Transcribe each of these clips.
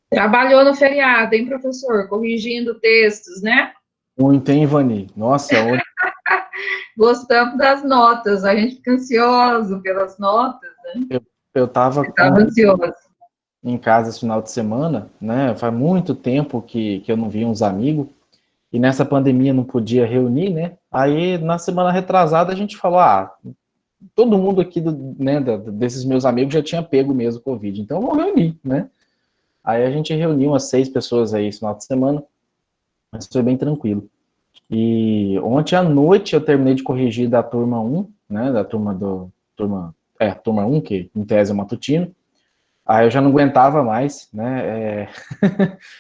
Trabalhou no feriado, hein, professor? Corrigindo textos, né? Muito, hein, Ivani? Nossa, hoje Gostamos das notas, a gente fica ansioso pelas notas, né? eu, eu tava Estava ansioso. em casa esse final de semana, né? Faz muito tempo que eu não via uns amigos, e nessa pandemia não podia reunir, né? Aí, na semana retrasada, a gente falou, todo mundo aqui, né, desses meus amigos já tinha pego mesmo o Covid, então vamos reunir, né? Aí a gente reuniu umas 6 pessoas aí esse final de semana, mas foi bem tranquilo. E ontem à noite eu terminei de corrigir da turma 1, né, da turma 1, que em tese é matutino. Aí eu já não aguentava mais, né,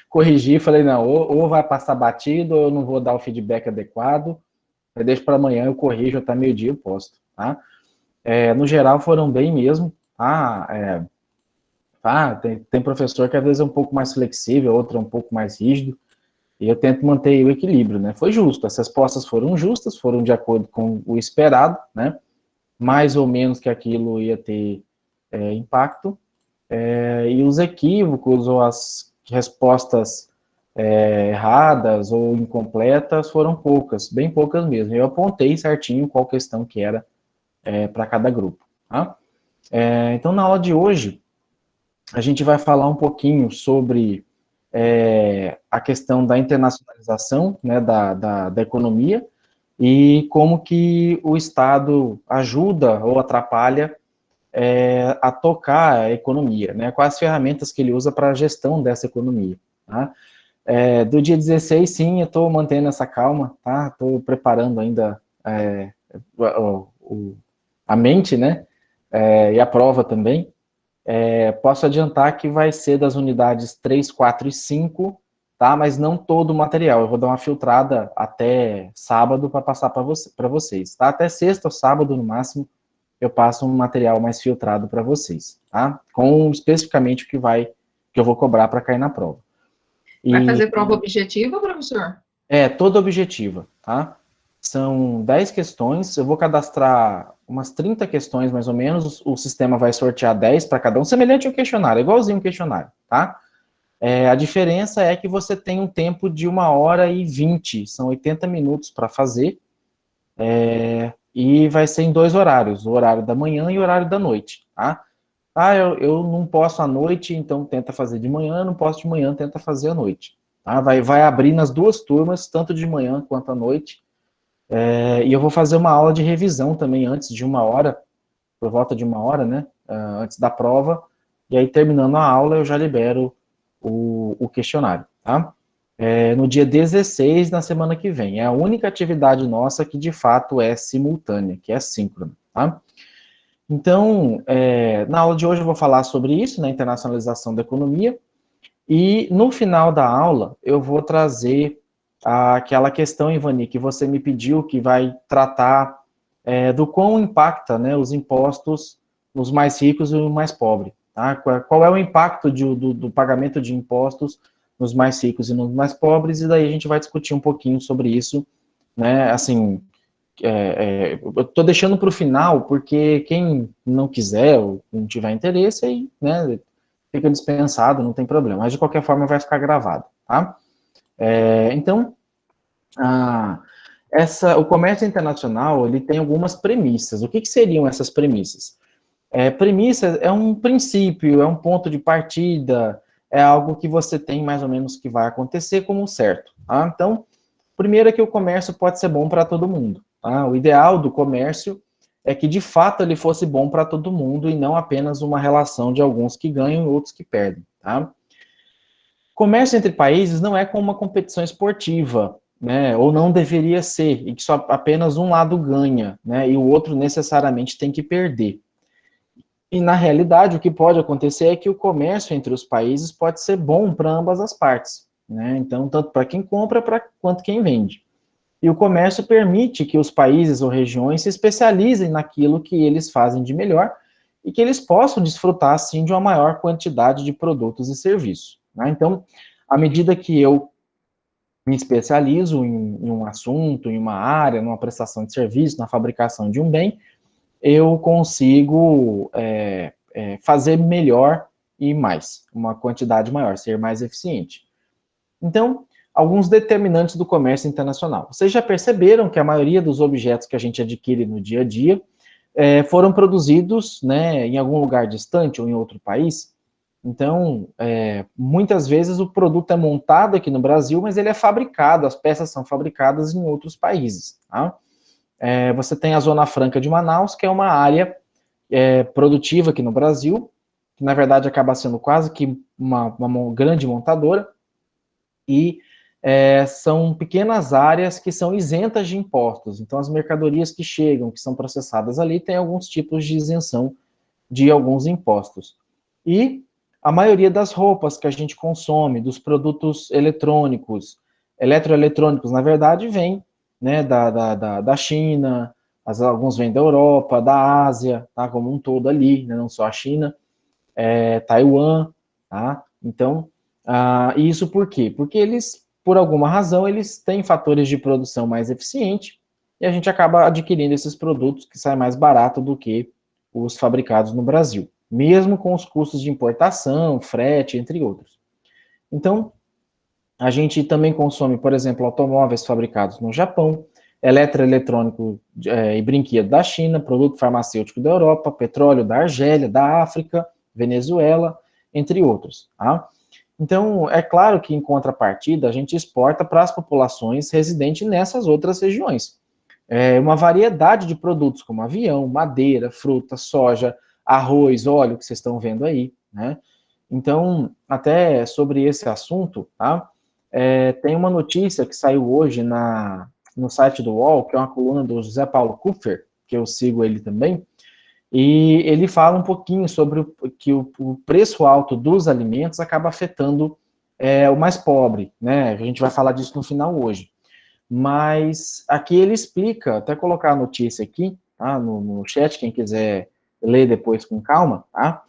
corrigi, falei, não, ou vai passar batido, ou eu não vou dar o feedback adequado, aí deixa para amanhã, eu corrijo, até meio-dia eu posto, tá? No geral foram bem mesmo, tá? Tem professor que às vezes é um pouco mais flexível, outro é um pouco mais rígido, e eu tento manter o equilíbrio, né? Foi justo, as respostas foram justas, foram de acordo com o esperado, né? Mais ou menos que aquilo ia ter impacto, e os equívocos ou as respostas erradas ou incompletas foram poucas, bem poucas mesmo. Eu apontei certinho qual questão que era para cada grupo. Tá? Então, na aula de hoje, a gente vai falar um pouquinho sobre a questão da internacionalização, né, da economia, e como que o Estado ajuda ou atrapalha a tocar a economia, né, quais ferramentas que ele usa para a gestão dessa economia. Tá? Do dia 16, sim, eu estou mantendo essa calma, tá? Estou preparando ainda a mente, né, e a prova também. Posso adiantar que vai ser das unidades 3, 4 e 5, tá? Mas não todo o material. Eu vou dar uma filtrada até sábado para passar para vocês, tá? Até sexta ou sábado, no máximo, eu passo um material mais filtrado para vocês, tá? Com especificamente que eu vou cobrar para cair na prova. Vai E fazer prova objetiva, professor? toda objetiva, tá? São 10 questões, eu vou cadastrar umas 30 questões, mais ou menos, o sistema vai sortear 10 para cada um, semelhante ao questionário, igualzinho o questionário, tá? A diferença é que você tem um tempo de 1h20, são 80 minutos para fazer, e vai ser em 2 horários, o horário da manhã e o horário da noite, tá? Eu não posso à noite, então tenta fazer de manhã, não posso de manhã, tenta fazer à noite. Tá? Vai abrir nas duas turmas, tanto de manhã quanto à noite, e eu vou fazer uma aula de revisão também antes de 1 hora, por volta de 1 hora, né, antes da prova, e aí terminando a aula eu já libero o questionário, tá? No dia 16, na semana que vem. É a única atividade nossa que de fato é simultânea, que é síncrona, tá? Então, na aula de hoje eu vou falar sobre isso, na internacionalização da economia, e no final da aula eu vou trazer aquela questão, Ivani, que você me pediu, que vai tratar do quão impacta, né, os impostos nos mais ricos e nos mais pobres. Tá? Qual é o impacto do pagamento de impostos nos mais ricos e nos mais pobres, e daí a gente vai discutir um pouquinho sobre isso, né, assim, eu estou deixando para o final, porque quem não quiser ou não tiver interesse, aí, né, fica dispensado, não tem problema. Mas, de qualquer forma, vai ficar gravado, tá? Então, a, o comércio internacional, ele tem algumas premissas. O que seriam essas premissas? Premissa é um princípio, é um ponto de partida, é algo que você tem mais ou menos que vai acontecer como certo, tá? Então, primeiro é que o comércio pode ser bom para todo mundo, tá? O ideal do comércio é que, de fato, ele fosse bom para todo mundo e não apenas uma relação de alguns que ganham e outros que perdem, tá? Comércio entre países não é como uma competição esportiva, né? Ou não deveria ser, e que só apenas um lado ganha, né? E o outro necessariamente tem que perder. E, na realidade, o que pode acontecer é que o comércio entre os países pode ser bom para ambas as partes, né? Então, tanto para quem compra quanto quem vende. E o comércio permite que os países ou regiões se especializem naquilo que eles fazem de melhor e que eles possam desfrutar, assim, de uma maior quantidade de produtos e serviços, né? Então, à medida que eu me especializo em um assunto, em uma área, numa prestação de serviço, na fabricação de um bem, eu consigo fazer melhor e mais, uma quantidade maior, ser mais eficiente. Então, alguns determinantes do comércio internacional. Vocês já perceberam que a maioria dos objetos que a gente adquire no dia a dia foram produzidos, né, em algum lugar distante ou em outro país. Então, muitas vezes o produto é montado aqui no Brasil, mas ele é fabricado, as peças são fabricadas em outros países. Tá? Você tem a Zona Franca de Manaus, que é uma área produtiva aqui no Brasil, que na verdade acaba sendo quase que uma grande montadora, e são pequenas áreas que são isentas de impostos. Então, as mercadorias que chegam, que são processadas ali, têm alguns tipos de isenção de alguns impostos. E a maioria das roupas que a gente consome, dos produtos eletrônicos, eletroeletrônicos, na verdade, vem, né, da China, alguns vêm da Europa, da Ásia, tá, como um todo ali, né, não só a China, Taiwan, tá? Então, isso por quê? Porque eles, por alguma razão, eles têm fatores de produção mais eficiente e a gente acaba adquirindo esses produtos que saem mais barato do que os fabricados no Brasil, mesmo com os custos de importação, frete, entre outros. Então, a gente também consome, por exemplo, automóveis fabricados no Japão, eletroeletrônico e brinquedo da China, produto farmacêutico da Europa, petróleo da Argélia, da África, Venezuela, entre outros. Tá? Então, é claro que, em contrapartida, a gente exporta para as populações residentes nessas outras regiões. Uma variedade de produtos, como avião, madeira, fruta, soja, arroz, óleo, que vocês estão vendo aí, né? Então, até sobre esse assunto, tá? Tem uma notícia que saiu hoje no site do UOL, que é uma coluna do José Paulo Kupfer, que eu sigo ele também, e ele fala um pouquinho sobre que o preço alto dos alimentos acaba afetando o mais pobre, né? A gente vai falar disso no final hoje. Mas aqui ele explica, até colocar a notícia aqui, tá? No chat, quem quiser ler depois com calma, tá?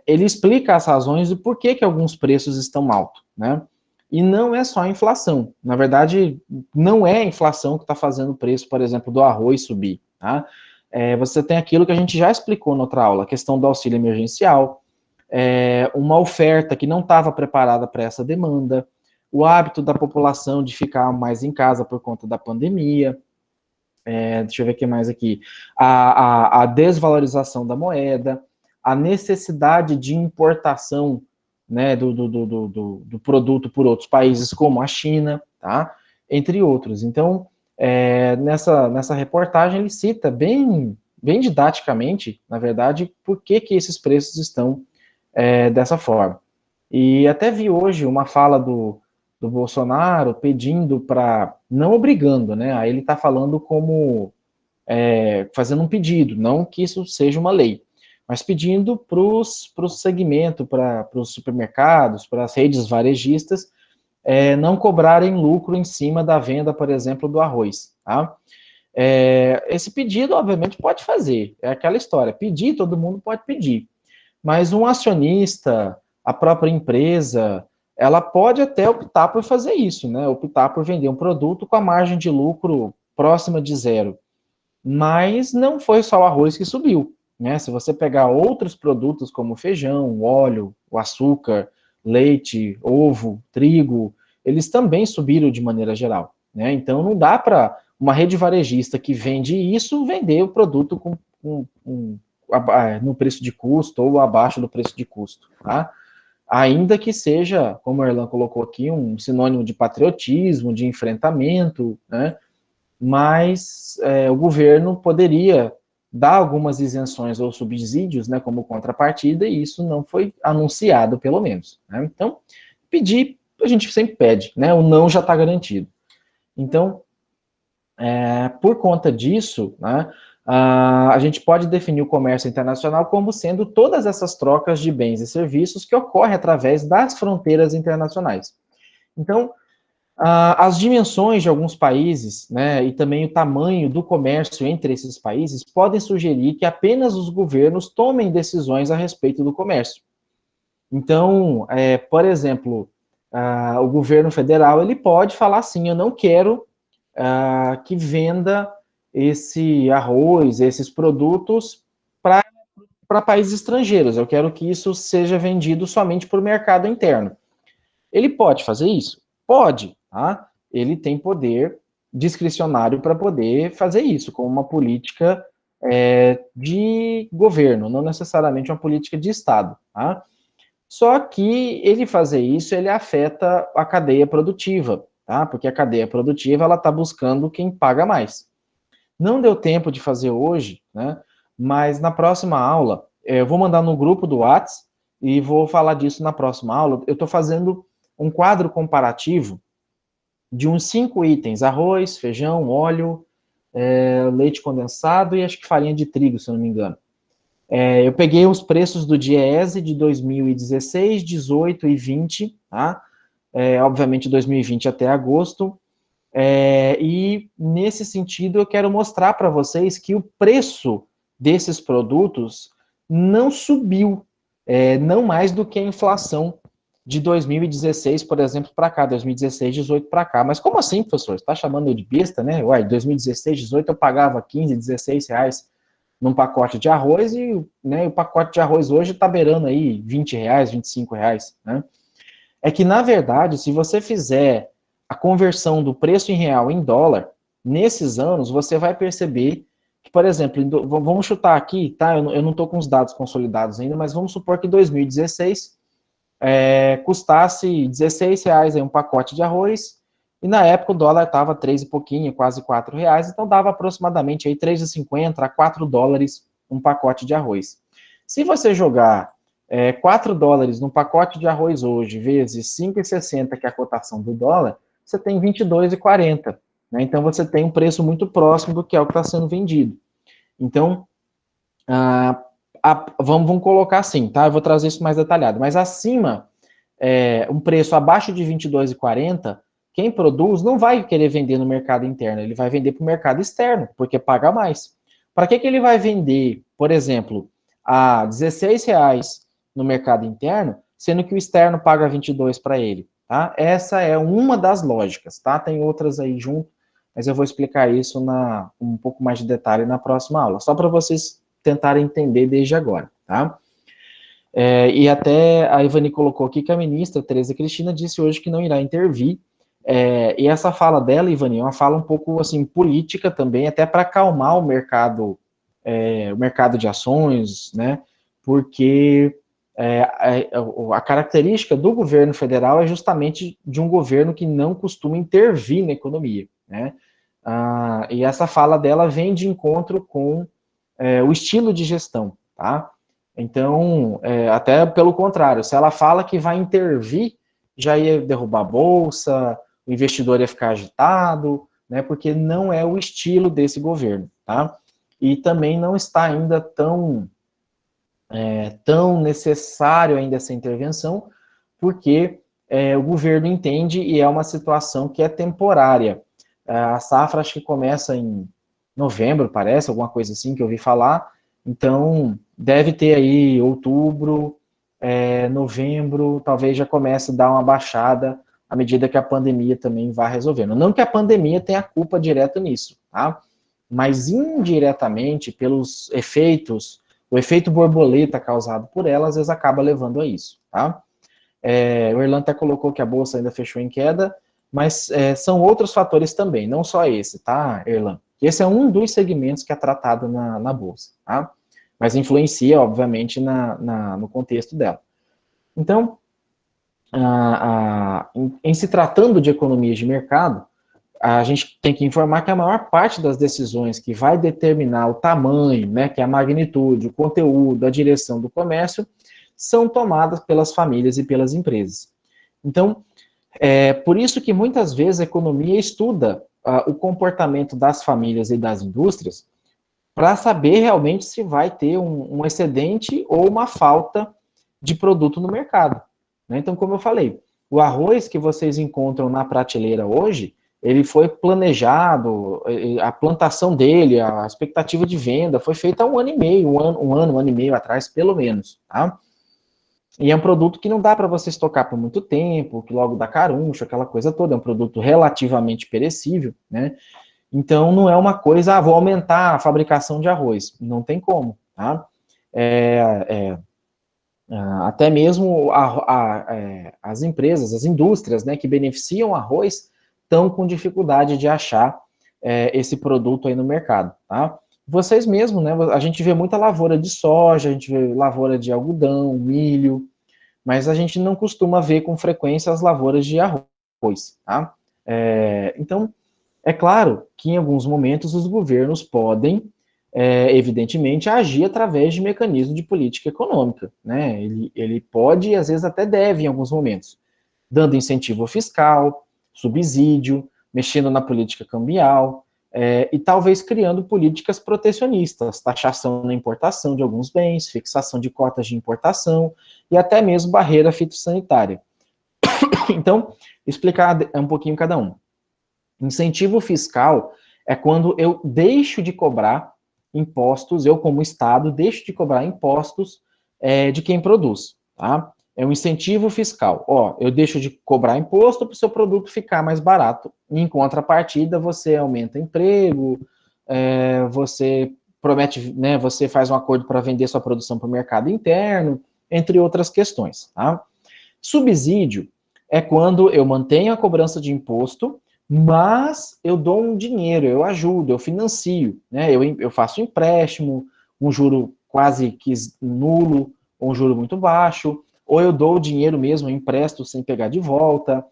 Ele explica as razões do porquê que alguns preços estão altos, né? E não é só a inflação. Na verdade, não é a inflação que está fazendo o preço, por exemplo, do arroz subir, tá? Você tem aquilo que a gente já explicou na outra aula, a questão do auxílio emergencial, uma oferta que não estava preparada para essa demanda, o hábito da população de ficar mais em casa por conta da pandemia, deixa eu ver o que mais aqui, a desvalorização da moeda, a necessidade de importação, né, do produto por outros países, como a China, tá? Entre outros. Então, nessa reportagem, ele cita bem didaticamente, na verdade, por que esses preços estão dessa forma. E até vi hoje uma fala do Bolsonaro pedindo para, não obrigando, né? Aí ele está falando como fazendo um pedido, não que isso seja uma lei, mas pedindo para o segmento, para os supermercados, para as redes varejistas, não cobrarem lucro em cima da venda, por exemplo, do arroz, tá? Esse pedido, obviamente, pode fazer, é aquela história, pedir, todo mundo pode pedir, mas um acionista, a própria empresa, ela pode até optar por fazer isso, né? Optar por vender um produto com a margem de lucro próxima de zero. Mas não foi só o arroz que subiu, né? Se você pegar outros produtos como feijão, o óleo, o açúcar, leite, ovo, trigo, eles também subiram de maneira geral, né? Então não dá para uma rede varejista que vende isso vender o produto no preço de custo ou abaixo do preço de custo, tá? Ainda que seja, como a Erlan colocou aqui, um sinônimo de patriotismo, de enfrentamento, né? Mas o governo poderia dar algumas isenções ou subsídios, né, como contrapartida, e isso não foi anunciado, pelo menos. Né? Então, pedir, a gente sempre pede, né? O não já está garantido. Então, por conta disso, né, a gente pode definir o comércio internacional como sendo todas essas trocas de bens e serviços que ocorrem através das fronteiras internacionais. Então, as dimensões de alguns países, né, e também o tamanho do comércio entre esses países podem sugerir que apenas os governos tomem decisões a respeito do comércio. Então, por exemplo, o governo federal ele pode falar assim: eu não quero que venda esse arroz, esses produtos para para países estrangeiros, eu quero que isso seja vendido somente para o mercado interno. Ele pode fazer isso? Pode, tá? Ele tem poder discricionário para poder fazer isso, com uma política de governo, não necessariamente uma política de Estado, tá? Só que ele fazer isso, ele afeta a cadeia produtiva, tá? Porque a cadeia produtiva, ela está buscando quem paga mais. Não deu tempo de fazer hoje, né? Mas na próxima aula, eu vou mandar no grupo do Whats e vou falar disso na próxima aula. Eu estou fazendo um quadro comparativo de uns 5 itens: arroz, feijão, óleo, leite condensado e acho que farinha de trigo, se eu não me engano. Eu peguei os preços do Diese de 2016, 18 e 20, tá? Obviamente 2020 até agosto. E nesse sentido eu quero mostrar para vocês que o preço desses produtos não subiu, não mais do que a inflação de 2016, por exemplo, para cá, 2016, 18 para cá. Mas como assim, professor? Você está chamando eu de besta, né? Uai, 2016, 18 eu pagava 15, 16 reais num pacote de arroz e, né, o pacote de arroz hoje está beirando aí 20 reais, 25 reais, né? É que, na verdade, se você fizer a conversão do preço em real em dólar, nesses anos, você vai perceber que, por exemplo, vamos chutar aqui, tá? Eu não estou com os dados consolidados ainda, mas vamos supor que em 2016 custasse 16 reais aí um pacote de arroz, e na época o dólar estava 3 e pouquinho, quase 4 reais, então dava aproximadamente aí 3,50 a 4 dólares um pacote de arroz. Se você jogar 4 dólares num pacote de arroz hoje, vezes 5,60, que é a cotação do dólar, você tem 22,40. Né? Então, você tem um preço muito próximo do que é o que está sendo vendido. Então, vamos colocar assim, tá? Eu vou trazer isso mais detalhado. Mas acima, um preço abaixo de 22,40, quem produz não vai querer vender no mercado interno, ele vai vender para o mercado externo, porque paga mais. Para que ele vai vender, por exemplo, a 16 reais no mercado interno, sendo que o externo paga 22 para ele, tá? Essa é uma das lógicas, tá? Tem outras aí junto, mas eu vou explicar isso um pouco mais de detalhe na próxima aula, só para vocês tentarem entender desde agora, tá? E até a Ivani colocou aqui que a ministra Tereza Cristina disse hoje que não irá intervir, e essa fala dela, Ivani, é uma fala um pouco assim política também, até para acalmar o mercado de ações, né? Porque a característica do governo federal é justamente de um governo que não costuma intervir na economia, né? E essa fala dela vem de encontro com o estilo de gestão, tá? Então, até pelo contrário, se ela fala que vai intervir, já ia derrubar a bolsa, o investidor ia ficar agitado, né? Porque não é o estilo desse governo, tá? E também não está ainda tão necessário ainda essa intervenção, porque o governo entende e é uma situação que é temporária. A safra acho que começa em novembro, parece, alguma coisa assim que eu ouvi falar, então deve ter aí outubro, novembro, talvez já comece a dar uma baixada à medida que a pandemia também vai resolvendo. Não que a pandemia tenha culpa direta nisso, tá? Mas indiretamente, pelos efeitos, o efeito borboleta causado por ela, às vezes acaba levando a isso, tá? O Erlan até colocou que a bolsa ainda fechou em queda, mas são outros fatores também, não só esse, tá, Erlan? Esse é um dos segmentos que é tratado na bolsa, tá? Mas influencia, obviamente, no contexto dela. Então, em se tratando de economias de mercado, a gente tem que informar que a maior parte das decisões que vai determinar o tamanho, né, que é a magnitude, o conteúdo, a direção do comércio, são tomadas pelas famílias e pelas empresas. Então, por isso que muitas vezes a economia estuda o comportamento das famílias e das indústrias para saber realmente se vai ter um excedente ou uma falta de produto no mercado. Né? Então, como eu falei, o arroz que vocês encontram na prateleira hoje, ele foi planejado, a plantação dele, a expectativa de venda foi feita há um ano e meio, um ano e meio atrás, pelo menos, tá? E é um produto que não dá para você estocar por muito tempo, que logo dá caruncho, aquela coisa toda, é um produto relativamente perecível, né? Então, não é uma coisa, vou aumentar a fabricação de arroz, não tem como, tá? até mesmo as empresas, as indústrias, né, que beneficiam arroz, estão com dificuldade de achar esse produto aí no mercado, tá? Vocês mesmos, né, a gente vê muita lavoura de soja, a gente vê lavoura de algodão, milho, mas a gente não costuma ver com frequência as lavouras de arroz, tá? Então, é claro que em alguns momentos os governos podem, evidentemente, agir através de mecanismos de política econômica, né? Ele pode e às vezes até deve em alguns momentos, dando incentivo fiscal, subsídio, mexendo na política cambial, e talvez criando políticas protecionistas, taxação na importação de alguns bens, fixação de cotas de importação e até mesmo barreira fitossanitária. Então, explicar um pouquinho cada um. Incentivo fiscal é quando eu deixo de cobrar impostos, eu como Estado deixo de cobrar impostos de quem produz, tá? É um incentivo fiscal. Ó, eu deixo de cobrar imposto para o seu produto ficar mais barato. Em contrapartida, você aumenta emprego, você promete, né, você faz um acordo para vender sua produção para o mercado interno, entre outras questões, tá? Subsídio é quando eu mantenho a cobrança de imposto, mas eu dou um dinheiro, eu ajudo, eu financio, né? Eu faço empréstimo, um juro quase que nulo, ou um juro muito baixo, ou eu dou o dinheiro mesmo, eu empresto sem pegar de volta,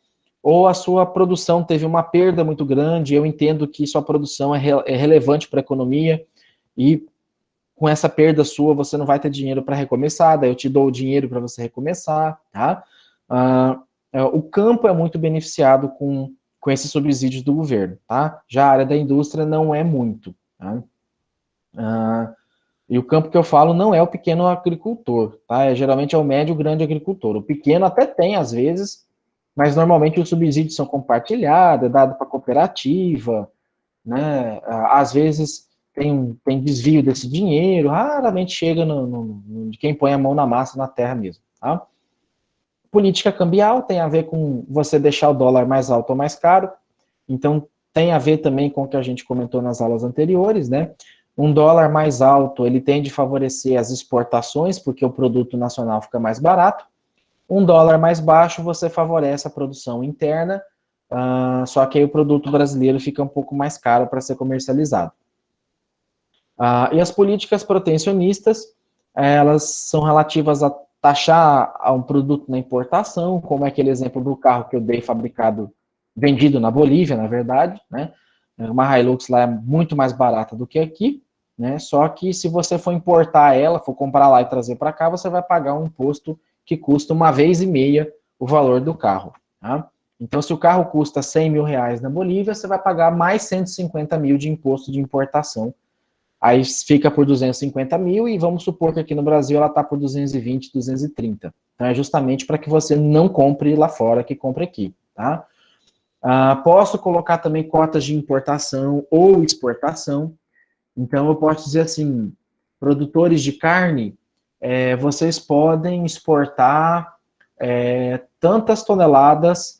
ou a sua produção teve uma perda muito grande, eu entendo que sua produção é relevante para a economia, e com essa perda sua você não vai ter dinheiro para recomeçar, daí eu te dou o dinheiro para você recomeçar, tá? O campo é muito beneficiado com esses subsídios do governo, tá? Já a área da indústria não é muito, tá? E o campo que eu falo não é o pequeno agricultor, tá? Geralmente é o médio e grande agricultor. O pequeno até tem, às vezes, mas normalmente os subsídios são compartilhados, é dado para cooperativa, né? Às vezes tem desvio desse dinheiro, raramente chega de quem põe a mão na massa, na terra mesmo, tá? Política cambial tem a ver com você deixar o dólar mais alto ou mais caro, então tem a ver também com o que a gente comentou nas aulas anteriores, né? Um dólar mais alto, ele tende a favorecer as exportações, porque o produto nacional fica mais barato. Um dólar mais baixo, você favorece a produção interna, só que aí o produto brasileiro fica um pouco mais caro para ser comercializado. E as políticas protecionistas, elas são relativas a taxar um produto na importação, como é aquele exemplo do carro que eu dei vendido na Bolívia, na verdade, né? Uma Hilux lá é muito mais barata do que aqui, né? Só que se você for importar ela, for comprar lá e trazer para cá, você vai pagar um imposto que custa 1,5 vezes o valor do carro, tá? Então, se o carro custa 100 mil reais na Bolívia, você vai pagar mais 150 mil de imposto de importação. Aí fica por 250 mil e vamos supor que aqui no Brasil ela está por 220, 230. Então é justamente para que você não compre lá fora, que compre aqui, tá? Posso colocar também cotas de importação ou exportação. Então eu posso dizer assim, produtores de carne, vocês podem exportar tantas toneladas,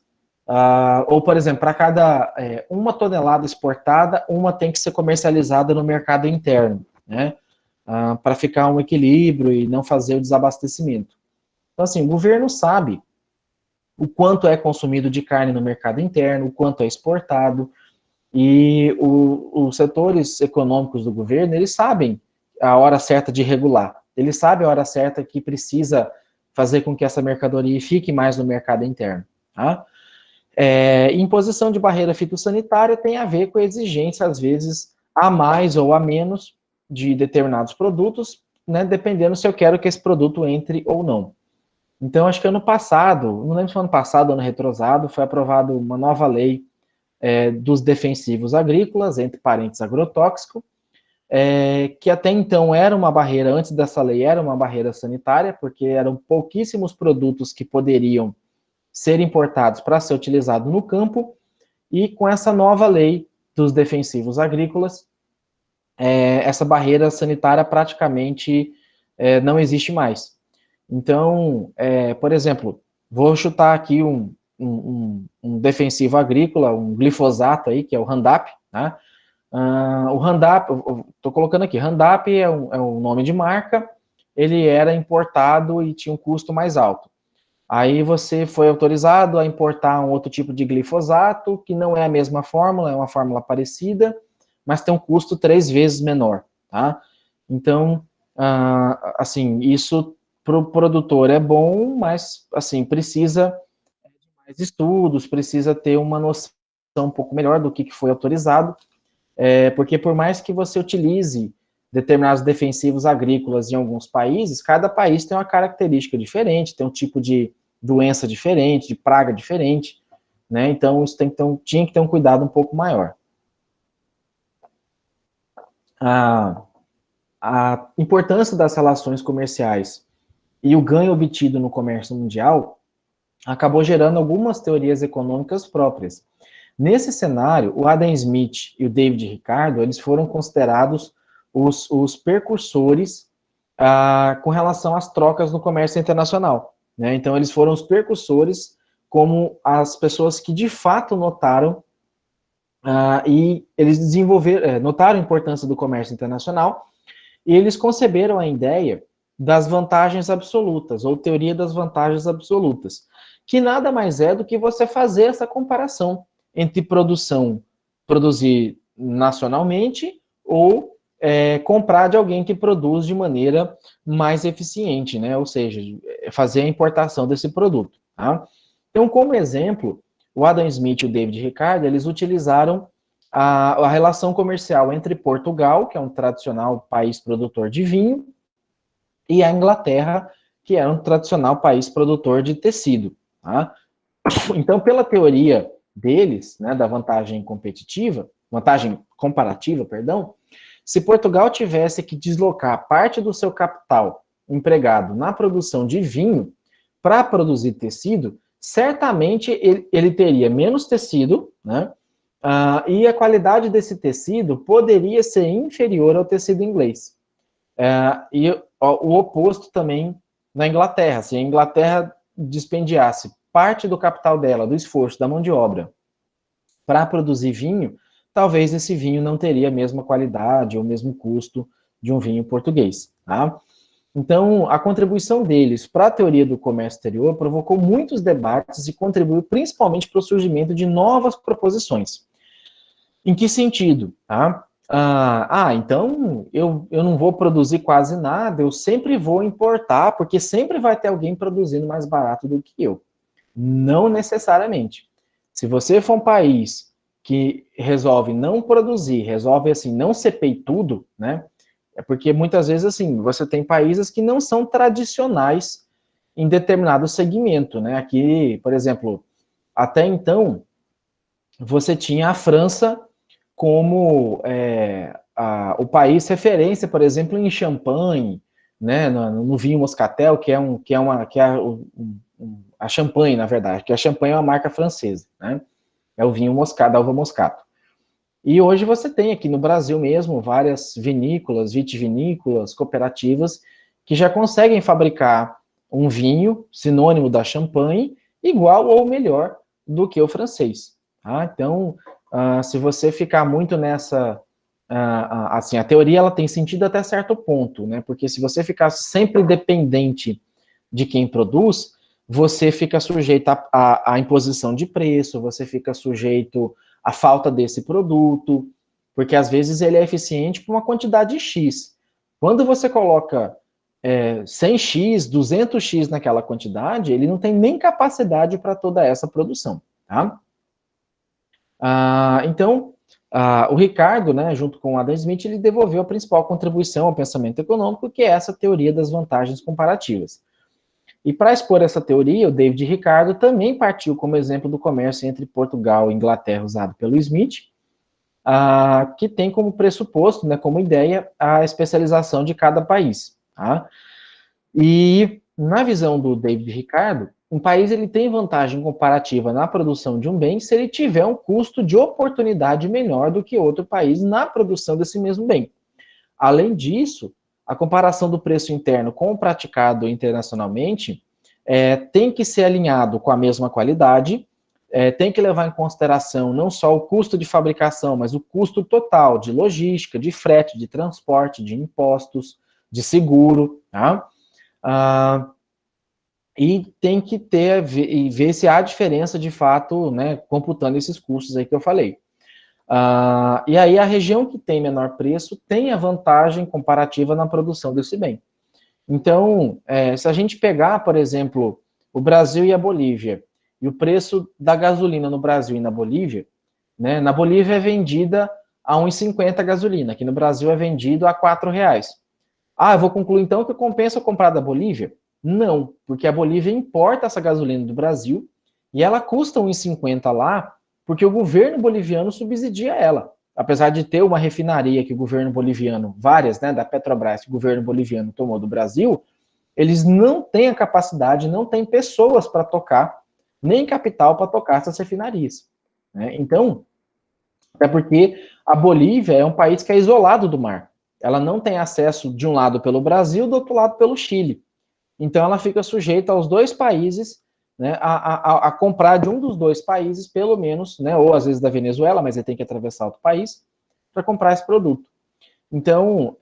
ou, por exemplo, para cada 1 tonelada exportada, uma tem que ser comercializada no mercado interno, né? Para ficar um equilíbrio e não fazer o desabastecimento. Então, assim, o governo sabe o quanto é consumido de carne no mercado interno, o quanto é exportado, e os setores econômicos do governo, eles sabem a hora certa de regular, eles sabem a hora certa que precisa fazer com que essa mercadoria fique mais no mercado interno, tá? Imposição de barreira fitossanitária tem a ver com a exigência, às vezes, a mais ou a menos de determinados produtos, né, dependendo se eu quero que esse produto entre ou não. Então, acho que ano passado, não lembro se foi ano passado ou ano retrasado, foi aprovada uma nova lei dos defensivos agrícolas, entre parênteses agrotóxico, que até então era uma barreira, antes dessa lei era uma barreira sanitária, porque eram pouquíssimos produtos que poderiam ser importados para ser utilizado no campo, e com essa nova lei dos defensivos agrícolas, essa barreira sanitária praticamente não existe mais. Então, por exemplo, vou chutar aqui um defensivo agrícola, um glifosato aí, que é o Roundup, né? O Roundup, estou colocando aqui, Roundup é um nome de marca, ele era importado e tinha um custo mais alto. Aí você foi autorizado a importar um outro tipo de glifosato, que não é a mesma fórmula, é uma fórmula parecida, mas tem um custo 3 vezes menor, tá? Então, assim, isso para o produtor é bom, mas, assim, precisa de mais estudos, precisa ter uma noção um pouco melhor do que foi autorizado, porque por mais que você utilize determinados defensivos agrícolas em alguns países, cada país tem uma característica diferente, tem um tipo de doença diferente, de praga diferente, né? Então, isso tinha que ter um cuidado um pouco maior. A importância das relações comerciais e o ganho obtido no comércio mundial acabou gerando algumas teorias econômicas próprias. Nesse cenário, o Adam Smith e o David Ricardo, eles foram considerados os precursores com relação às trocas no comércio internacional, né? Então, eles foram os precursores como as pessoas que de fato notaram e eles notaram a importância do comércio internacional e eles conceberam a ideia das vantagens absolutas, ou teoria das vantagens absolutas, que nada mais é do que você fazer essa comparação entre produzir nacionalmente, ou comprar de alguém que produz de maneira mais eficiente, né? Ou seja, fazer a importação desse produto. Tá? Então, como exemplo, o Adam Smith e o David Ricardo, eles utilizaram a relação comercial entre Portugal, que é um tradicional país produtor de vinho, e a Inglaterra, que é um tradicional país produtor de tecido. Tá? Então, pela teoria deles, né, da vantagem comparativa, perdão, se Portugal tivesse que deslocar parte do seu capital empregado na produção de vinho para produzir tecido, certamente ele teria menos tecido, né? E a qualidade desse tecido poderia ser inferior ao tecido inglês. E o oposto também na Inglaterra. Se a Inglaterra dispendiasse parte do capital dela, do esforço, da mão de obra, para produzir vinho, talvez esse vinho não teria a mesma qualidade ou o mesmo custo de um vinho português. Tá? Então, a contribuição deles para a teoria do comércio exterior provocou muitos debates e contribuiu principalmente para o surgimento de novas proposições. Em que sentido? Tá? Então eu não vou produzir quase nada, eu sempre vou importar, porque sempre vai ter alguém produzindo mais barato do que eu. Não necessariamente. Se você for um país que resolve não produzir, resolve assim, não ser peitudo, né? É porque muitas vezes assim, você tem países que não são tradicionais em determinado segmento, né? Aqui, por exemplo, até então, você tinha a França como o país referência, por exemplo, em champanhe, né, no vinho moscatel, a champanhe, na verdade, que a champanhe é uma marca francesa, né, é o vinho moscato, da uva moscato. E hoje você tem aqui no Brasil mesmo várias vinícolas, vitivinícolas, cooperativas, que já conseguem fabricar um vinho sinônimo da champanhe, igual ou melhor do que o francês. Tá? Então, se você ficar muito nessa... assim, a teoria ela tem sentido até certo ponto, né? Porque se você ficar sempre dependente de quem produz, você fica sujeito à imposição de preço, você fica sujeito à falta desse produto, porque às vezes ele é eficiente para uma quantidade X. Quando você coloca 100x, 200x naquela quantidade, ele não tem nem capacidade para toda essa produção, tá? Então, o Ricardo, né, junto com o Adam Smith, ele devolveu a principal contribuição ao pensamento econômico, que é essa teoria das vantagens comparativas. E para expor essa teoria, o David Ricardo também partiu como exemplo do comércio entre Portugal e Inglaterra usado pelo Smith, que tem como pressuposto, né, como ideia, a especialização de cada país. Tá? E na visão do David Ricardo, um país ele tem vantagem comparativa na produção de um bem se ele tiver um custo de oportunidade menor do que outro país na produção desse mesmo bem. Além disso, a comparação do preço interno com o praticado internacionalmente tem que ser alinhado com a mesma qualidade, tem que levar em consideração não só o custo de fabricação, mas o custo total de logística, de frete, de transporte, de impostos, de seguro, tá? E tem que ver se há diferença de fato, né, computando esses custos aí que eu falei. E aí a região que tem menor preço tem a vantagem comparativa na produção desse bem. Então, se a gente pegar, por exemplo, o Brasil e a Bolívia, e o preço da gasolina no Brasil e na Bolívia, né, na Bolívia é vendida a R$ 1,50 a gasolina, aqui no Brasil é vendido a R$ 4,00. Eu vou concluir então que compensa comprar da Bolívia? Não, porque a Bolívia importa essa gasolina do Brasil e ela custa R$ 1,50 lá, porque o governo boliviano subsidia ela. Apesar de ter uma refinaria que o governo boliviano, várias, né, da Petrobras, que o governo boliviano tomou do Brasil, eles não têm a capacidade, não têm pessoas para tocar, nem capital para tocar essas refinarias. Né? Então, até porque a Bolívia é um país que é isolado do mar. Ela não tem acesso de um lado pelo Brasil, do outro lado pelo Chile. Então ela fica sujeita aos dois países, né, a comprar de um dos dois países, pelo menos, né, ou às vezes da Venezuela, mas ele tem que atravessar outro país, para comprar esse produto. Então,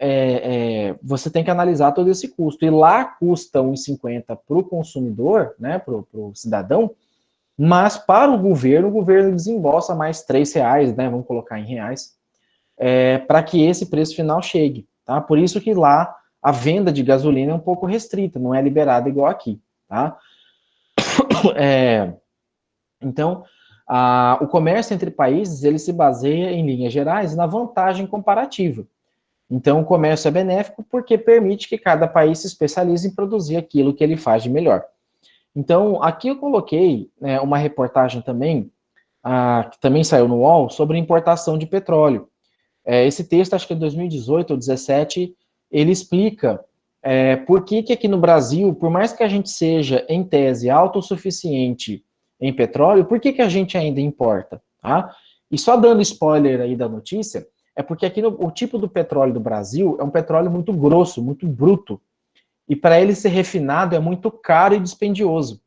você tem que analisar todo esse custo. E lá custa R$ 1,50 para o consumidor, né, para o cidadão, mas para o governo desembolsa mais R$ 3, né, vamos colocar em reais, para que esse preço final chegue. Tá? Por isso que lá a venda de gasolina é um pouco restrita, não é liberada igual aqui. Tá? Então, o comércio entre países ele se baseia, em linhas gerais, na vantagem comparativa. Então, o comércio é benéfico porque permite que cada país se especialize em produzir aquilo que ele faz de melhor. Então, aqui eu coloquei uma reportagem também, que também saiu no UOL, sobre importação de petróleo. Esse texto, acho que é 2018 ou 2017, ele explica por que aqui no Brasil, por mais que a gente seja, em tese, autossuficiente em petróleo, por que a gente ainda importa? Tá? E só dando spoiler aí da notícia, é porque aqui o tipo do petróleo do Brasil é um petróleo muito grosso, muito bruto. E para ele ser refinado é muito caro e dispendioso.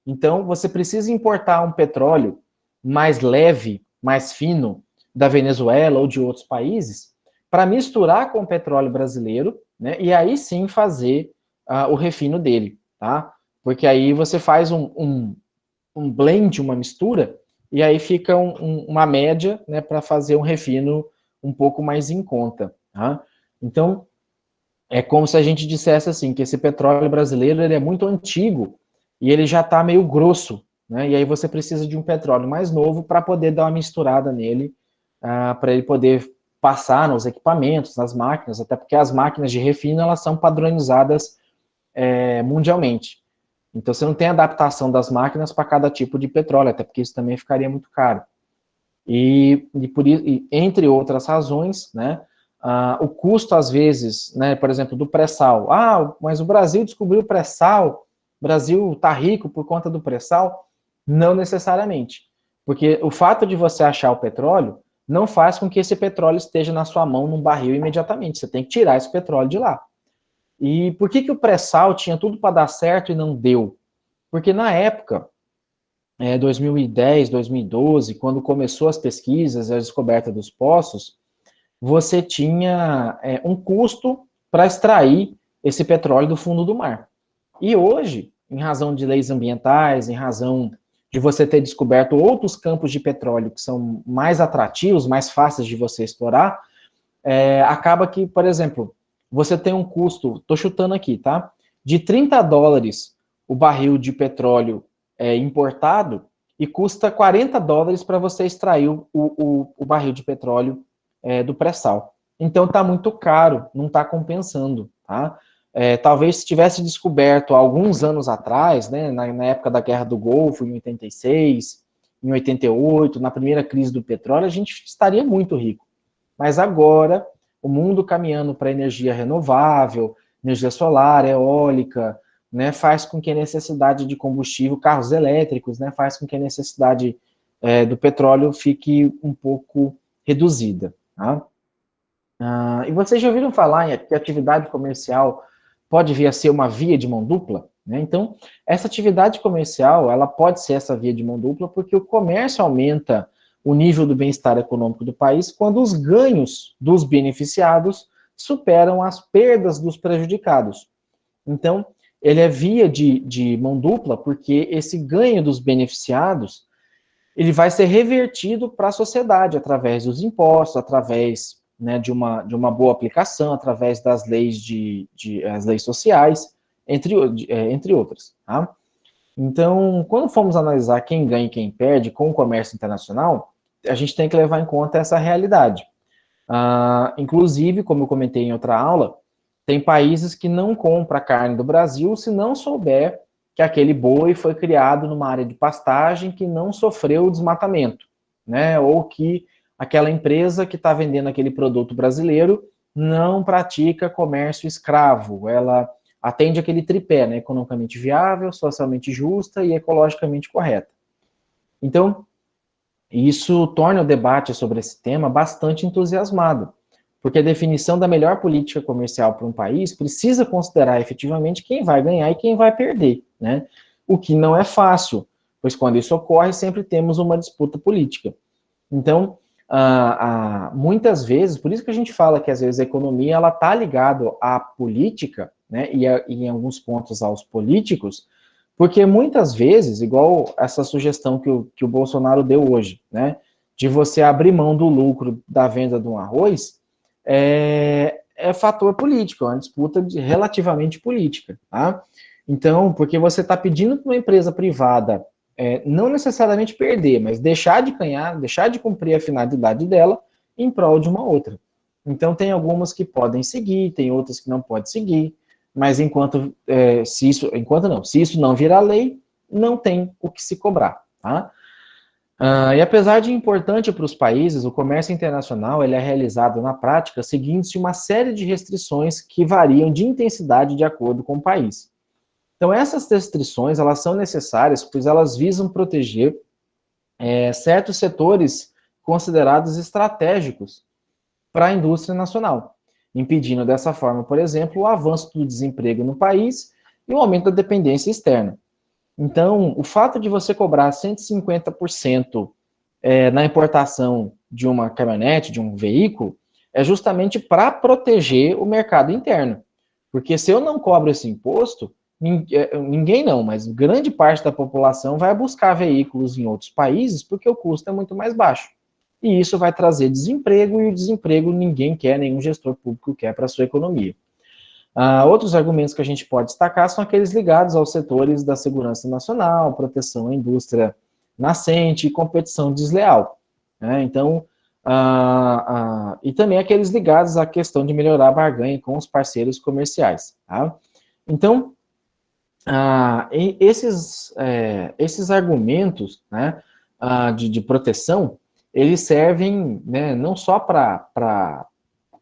Então, você precisa importar um petróleo mais leve, mais fino, da Venezuela ou de outros países, para misturar com o petróleo brasileiro, né, e aí sim fazer o refino dele, tá? Porque aí você faz um blend, uma mistura, e aí fica uma média, né, para fazer um refino um pouco mais em conta, tá? Então, é como se a gente dissesse assim, que esse petróleo brasileiro ele é muito antigo e ele já está meio grosso, né? E aí você precisa de um petróleo mais novo para poder dar uma misturada nele, para ele poder passar nos equipamentos, nas máquinas, até porque as máquinas de refino elas são padronizadas mundialmente. Então você não tem adaptação das máquinas para cada tipo de petróleo, até porque isso também ficaria muito caro. E entre outras razões, né? O custo, às vezes, né, por exemplo, do pré-sal. Mas o Brasil descobriu o pré-sal, o Brasil está rico por conta do pré-sal? Não necessariamente. Porque o fato de você achar o petróleo não faz com que esse petróleo esteja na sua mão num barril imediatamente. Você tem que tirar esse petróleo de lá. E por que o pré-sal tinha tudo para dar certo e não deu? Porque na época, 2010, 2012, quando começou as pesquisas e a descoberta dos poços, você tinha um custo para extrair esse petróleo do fundo do mar. E hoje, em razão de leis ambientais, em razão de você ter descoberto outros campos de petróleo que são mais atrativos, mais fáceis de você explorar, acaba que, por exemplo, você tem um custo, estou chutando aqui, tá? De $30 o barril de petróleo importado e custa $40 para você extrair o barril de petróleo do pré-sal. Então está muito caro, não está compensando, tá? Talvez se tivesse descoberto alguns anos atrás, né, na época da Guerra do Golfo, em 86, em 88, na primeira crise do petróleo, a gente estaria muito rico. Mas agora, o mundo caminhando para energia renovável, energia solar, eólica, né, faz com que a necessidade de combustível, carros elétricos, né, faz com que a necessidade do petróleo fique um pouco reduzida. Tá? E vocês já ouviram falar que a atividade comercial pode vir a ser uma via de mão dupla? Né? Então, essa atividade comercial, ela pode ser essa via de mão dupla porque o comércio aumenta o nível do bem-estar econômico do país quando os ganhos dos beneficiados superam as perdas dos prejudicados. Então, ele é via de mão dupla, porque esse ganho dos beneficiados, ele vai ser revertido para a sociedade, através dos impostos, através, né, de uma boa aplicação, através das leis, as leis sociais, entre outras. Tá? Então, quando formos analisar quem ganha e quem perde com o comércio internacional, a gente tem que levar em conta essa realidade. Inclusive, como eu comentei em outra aula, tem países que não compram carne do Brasil se não souber que aquele boi foi criado numa área de pastagem que não sofreu desmatamento, né? Ou que aquela empresa que está vendendo aquele produto brasileiro não pratica comércio escravo, ela atende aquele tripé, né? Economicamente viável, socialmente justa e ecologicamente correta. Então, isso torna o debate sobre esse tema bastante entusiasmado, porque a definição da melhor política comercial para um país precisa considerar efetivamente quem vai ganhar e quem vai perder, né? O que não é fácil, pois quando isso ocorre, sempre temos uma disputa política. Então, muitas vezes, por isso que a gente fala que às vezes a economia ela está ligada à política, né, e em alguns pontos aos políticos, porque muitas vezes, igual essa sugestão que o Bolsonaro deu hoje, né, de você abrir mão do lucro da venda de um arroz, é fator político, é uma disputa relativamente política, tá? Então, porque você está pedindo para uma empresa privada não necessariamente perder, mas deixar de ganhar, deixar de cumprir a finalidade dela em prol de uma outra. Então, tem algumas que podem seguir, tem outras que não podem seguir, mas se isso não virar lei, não tem o que se cobrar, tá? E apesar de importante para os países, o comércio internacional ele é realizado na prática seguindo-se uma série de restrições que variam de intensidade de acordo com o país. Então, essas restrições, elas são necessárias, pois elas visam proteger certos setores considerados estratégicos para a indústria nacional, impedindo dessa forma, por exemplo, o avanço do desemprego no país e o aumento da dependência externa. Então, o fato de você cobrar 150% na importação de uma caminhonete, de um veículo, é justamente para proteger o mercado interno. Porque se eu não cobro esse imposto, ninguém não, mas grande parte da população vai buscar veículos em outros países porque o custo é muito mais baixo. E isso vai trazer desemprego, e o desemprego ninguém quer, nenhum gestor público quer para a sua economia. Outros argumentos que a gente pode destacar são aqueles ligados aos setores da segurança nacional, proteção à indústria nascente e competição desleal. Né? Então, e também aqueles ligados à questão de melhorar a barganha com os parceiros comerciais. Tá? Então, esses argumentos, né, de proteção, eles servem, né, não só para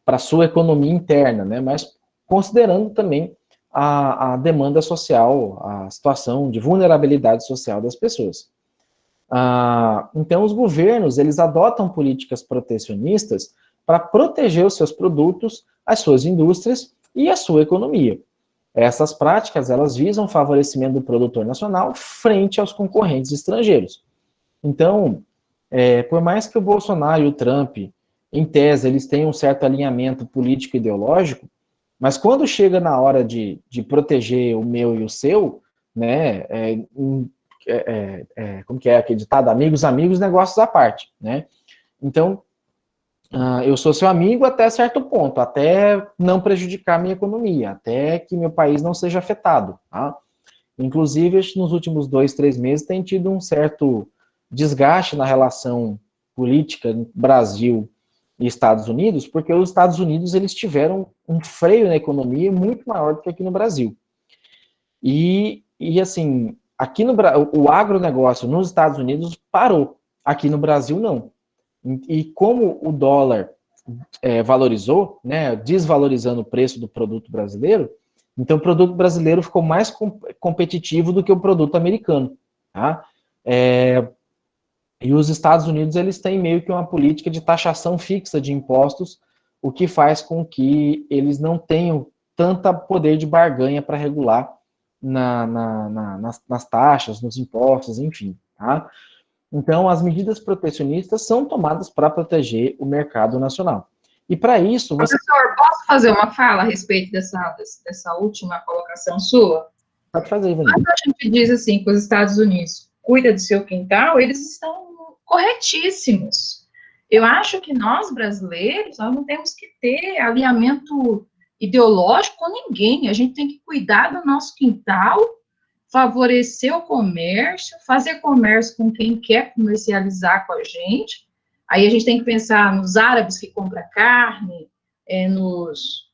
a sua economia interna, né, mas considerando também a demanda social, a situação de vulnerabilidade social das pessoas. Então, os governos, eles adotam políticas protecionistas para proteger os seus produtos, as suas indústrias e a sua economia. Essas práticas, elas visam o favorecimento do produtor nacional frente aos concorrentes estrangeiros. Então, por mais que o Bolsonaro e o Trump, em tese, eles tenham um certo alinhamento político e ideológico, mas quando chega na hora de proteger o meu e o seu, né, como que é aquele ditado? Amigos, amigos, negócios à parte, né? Então, eu sou seu amigo até certo ponto, até não prejudicar minha economia, até que meu país não seja afetado, tá? Inclusive, nos últimos 2, 3 meses tem tido um certo desgaste na relação política Brasil e Estados Unidos, porque os Estados Unidos eles tiveram um freio na economia muito maior do que aqui no Brasil. E assim, aqui o agronegócio nos Estados Unidos parou, aqui no Brasil não. E como o dólar valorizou, né, desvalorizando o preço do produto brasileiro, então o produto brasileiro ficou mais competitivo do que o produto americano. Tá? E os Estados Unidos eles têm meio que uma política de taxação fixa de impostos, o que faz com que eles não tenham tanto poder de barganha para regular nas taxas, nos impostos, enfim. Tá? Então, as medidas protecionistas são tomadas para proteger o mercado nacional. E para isso, você... Professor, posso fazer uma fala a respeito dessa última colocação sua? Pode fazer, Ivani. Quando a gente diz assim que os Estados Unidos cuida do seu quintal, eles estão corretíssimos. Eu acho que nós, brasileiros, nós não temos que ter alinhamento ideológico com ninguém. A gente tem que cuidar do nosso quintal, favorecer o comércio, fazer comércio com quem quer comercializar com a gente. Aí a gente tem que pensar nos árabes que compram carne, nos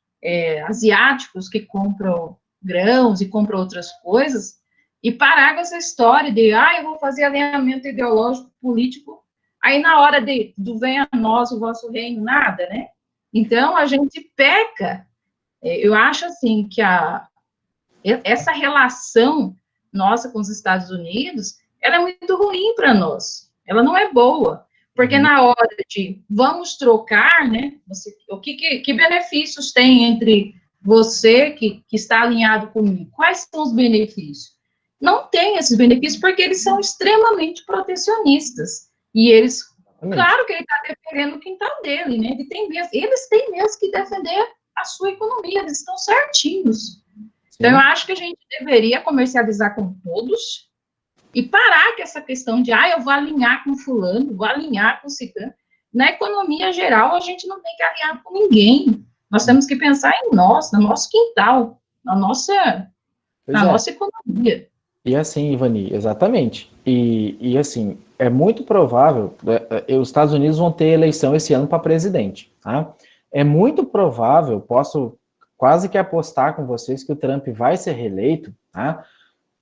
asiáticos que compram grãos e compram outras coisas, e parar com essa história de, eu vou fazer alinhamento ideológico, político, aí na hora do venha a nós o vosso reino, nada, né? Então, a gente peca. Eu acho, assim, que essa relação nossa com os Estados Unidos, ela é muito ruim para nós. Ela não é boa. Porque na hora de vamos trocar, né? Que benefícios tem entre você que está alinhado comigo? Quais são os benefícios? Não tem esses benefícios porque eles são extremamente protecionistas. E eles, claro que ele está defendendo o quintal dele, né? Eles têm mesmo que defender a sua economia, eles estão certinhos. Sim. Então, eu acho que a gente deveria comercializar com todos, e parar com essa questão de, eu vou alinhar com fulano, vou alinhar com ciclano. Na economia geral, a gente não tem que alinhar com ninguém. Nós temos que pensar em nós, no nosso quintal, na nossa economia. E assim, Ivani, exatamente. E assim, é muito provável, os Estados Unidos vão ter eleição esse ano para presidente, tá? É muito provável, posso quase que apostar com vocês que o Trump vai ser reeleito, tá?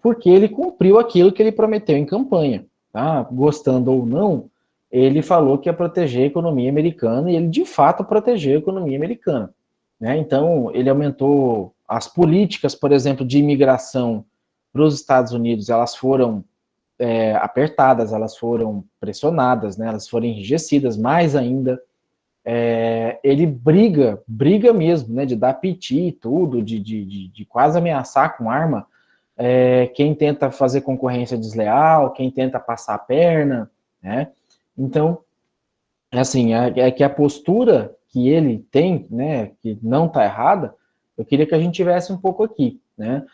Porque ele cumpriu aquilo que ele prometeu em campanha, tá? Gostando ou não, ele falou que ia proteger a economia americana e ele de fato protegeu a economia americana, né? Então, ele aumentou as políticas, por exemplo, de imigração para os Estados Unidos, elas foram apertadas, elas foram pressionadas, né? Elas foram enrijecidas mais ainda. Ele briga mesmo, né? De dar piti e tudo, de quase ameaçar com arma quem tenta fazer concorrência desleal, quem tenta passar a perna, né? Então, assim, é que a postura que ele tem, né, que não está errada, eu queria que a gente tivesse um pouco aqui, né?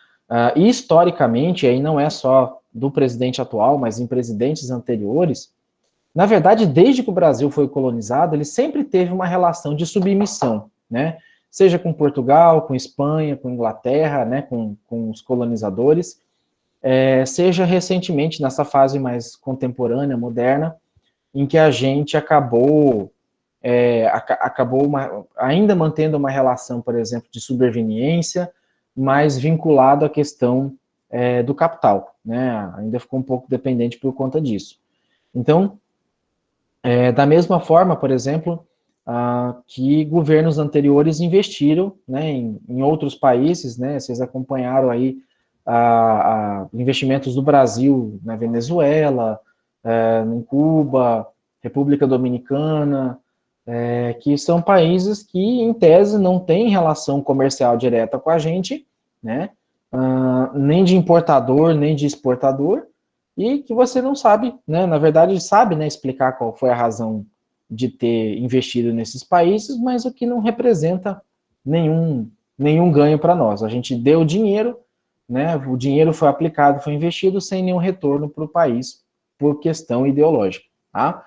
E historicamente, aí não é só do presidente atual, mas em presidentes anteriores, na verdade, desde que o Brasil foi colonizado, ele sempre teve uma relação de submissão, né? Seja com Portugal, com Espanha, com Inglaterra, né, com os colonizadores, seja recentemente, nessa fase mais contemporânea, moderna, em que a gente acabou ainda mantendo uma relação, por exemplo, de superveniência, mas vinculado à questão do capital, né? Ainda ficou um pouco dependente por conta disso. Então, da mesma forma, por exemplo, que governos anteriores investiram, né, em outros países, né, vocês acompanharam aí investimentos do Brasil na Venezuela, em Cuba, República Dominicana, que são países que, em tese, não têm relação comercial direta com a gente, né, nem de importador, nem de exportador, e que você não sabe, né, na verdade sabe, né, explicar qual foi a razão de ter investido nesses países, mas o que não representa nenhum ganho para nós. A gente deu dinheiro, né, o dinheiro foi aplicado, foi investido sem nenhum retorno para o país, por questão ideológica, tá?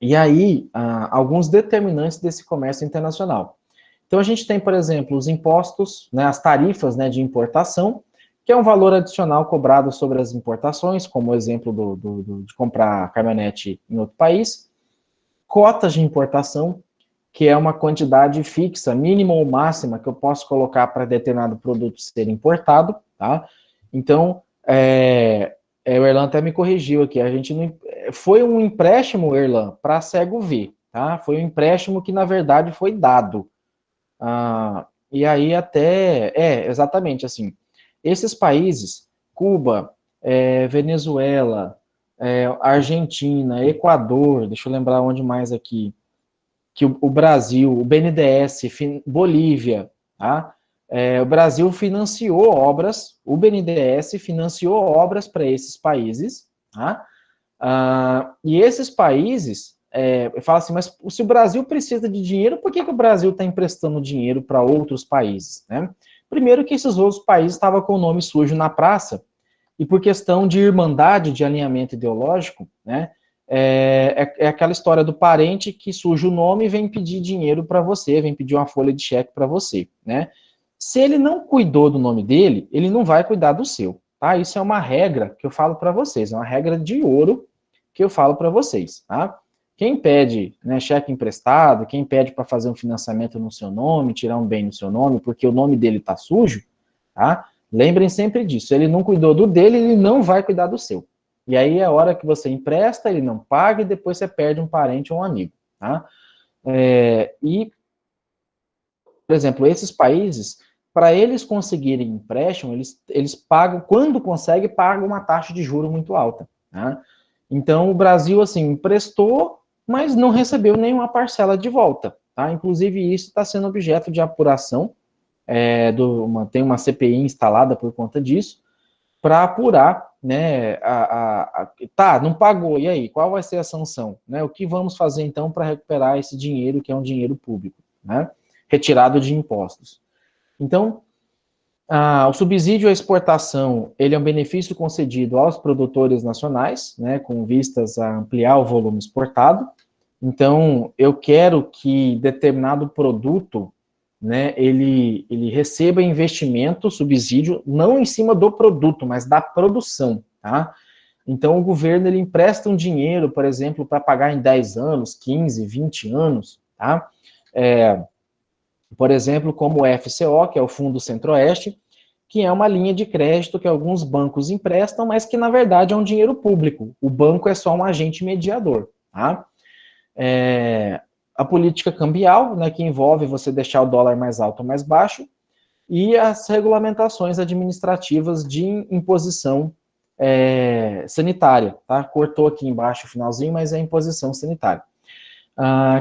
E aí, alguns determinantes desse comércio internacional. Então, a gente tem, por exemplo, os impostos, né, as tarifas, né, de importação, que é um valor adicional cobrado sobre as importações, como o exemplo de comprar caminhonete em outro país. Cotas de importação, que é uma quantidade fixa, mínima ou máxima, que eu posso colocar para determinado produto ser importado, tá? Então, o Erlan até me corrigiu aqui, a gente não... Foi um empréstimo, Erlan, para cego ver, tá? Foi um empréstimo que, na verdade, foi dado. E aí até... exatamente, assim... Esses países, Cuba, Venezuela, Argentina, Equador, deixa eu lembrar onde mais aqui, que o Brasil, o BNDES, Bolívia, tá? O Brasil financiou obras, o BNDES financiou obras para esses países, tá? E esses países fala assim, mas se o Brasil precisa de dinheiro, por que o Brasil está emprestando dinheiro para outros países, né? Primeiro que esses outros países estavam com o nome sujo na praça, e por questão de irmandade, de alinhamento ideológico, né? É aquela história do parente que suja o nome e vem pedir dinheiro para você, vem pedir uma folha de cheque para você, né? Se ele não cuidou do nome dele, ele não vai cuidar do seu, tá? Isso é uma regra que eu falo para vocês, é uma regra de ouro que eu falo para vocês, tá? Quem pede, né, cheque emprestado, quem pede para fazer um financiamento no seu nome, tirar um bem no seu nome, porque o nome dele está sujo, tá? Lembrem sempre disso, ele não cuidou do dele, ele não vai cuidar do seu. E aí é a hora que você empresta, ele não paga, e depois você perde um parente ou um amigo, tá? E, por exemplo, esses países, para eles conseguirem empréstimo, eles pagam, quando conseguem, pagam uma taxa de juros muito alta, tá? Então, o Brasil, assim, emprestou, mas não recebeu nenhuma parcela de volta, tá? Inclusive, isso está sendo objeto de apuração, tem uma CPI instalada por conta disso, para apurar, né, tá, não pagou, e aí, qual vai ser a sanção? Né, o que vamos fazer, então, para recuperar esse dinheiro, que é um dinheiro público, né, retirado de impostos? Então, o subsídio à exportação, ele é um benefício concedido aos produtores nacionais, né, com vistas a ampliar o volume exportado. Então, eu quero que determinado produto, né, ele receba investimento, subsídio, não em cima do produto, mas da produção, tá? Então, o governo, ele empresta um dinheiro, por exemplo, para pagar em 10 anos, 15, 20 anos, tá? Por exemplo, como o FCO, que é o Fundo Centro-Oeste, que é uma linha de crédito que alguns bancos emprestam, mas que, na verdade, é um dinheiro público. O banco é só um agente mediador, tá? A política cambial, né, que envolve você deixar o dólar mais alto ou mais baixo, e as regulamentações administrativas de imposição sanitária, tá? Cortou aqui embaixo o finalzinho, mas é imposição sanitária.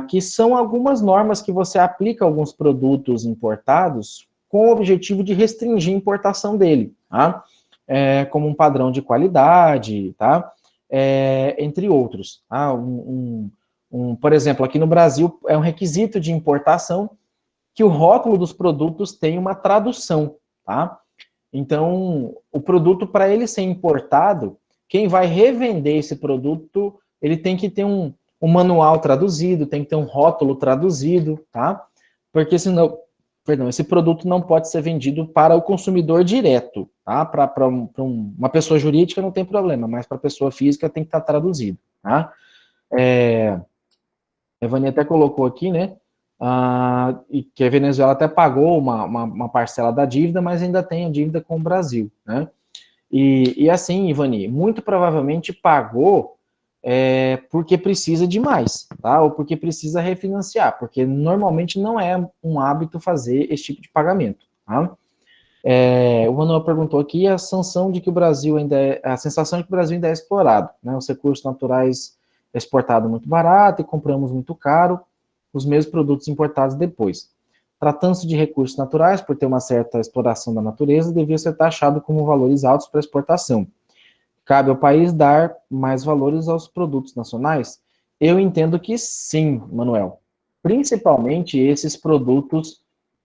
Que são algumas normas que você aplica a alguns produtos importados com o objetivo de restringir a importação dele, tá? Como um padrão de qualidade, tá? Entre outros, tá? Por exemplo, aqui no Brasil é um requisito de importação que o rótulo dos produtos tenha uma tradução, tá? Então, o produto, para ele ser importado, quem vai revender esse produto, ele tem que ter um manual traduzido, tem que ter um rótulo traduzido, tá? Porque senão, esse produto não pode ser vendido para o consumidor direto, tá? Para uma pessoa jurídica não tem problema, mas para pessoa física tem que estar traduzido, tá? A Evani até colocou aqui, né? E que a Venezuela até pagou uma parcela da dívida, mas ainda tem a dívida com o Brasil, né? E assim, Ivani, muito provavelmente pagou porque precisa de mais, tá? Ou porque precisa refinanciar, porque normalmente não é um hábito fazer esse tipo de pagamento, tá? O Manuel perguntou aqui a sensação de que o Brasil ainda é explorado, né? Os recursos naturais exportados muito barato e compramos muito caro os mesmos produtos importados depois. Tratando-se de recursos naturais, por ter uma certa exploração da natureza, devia ser taxado como valores altos para exportação. Cabe ao país dar mais valores aos produtos nacionais? Eu entendo que sim, Manuel. Principalmente esses produtos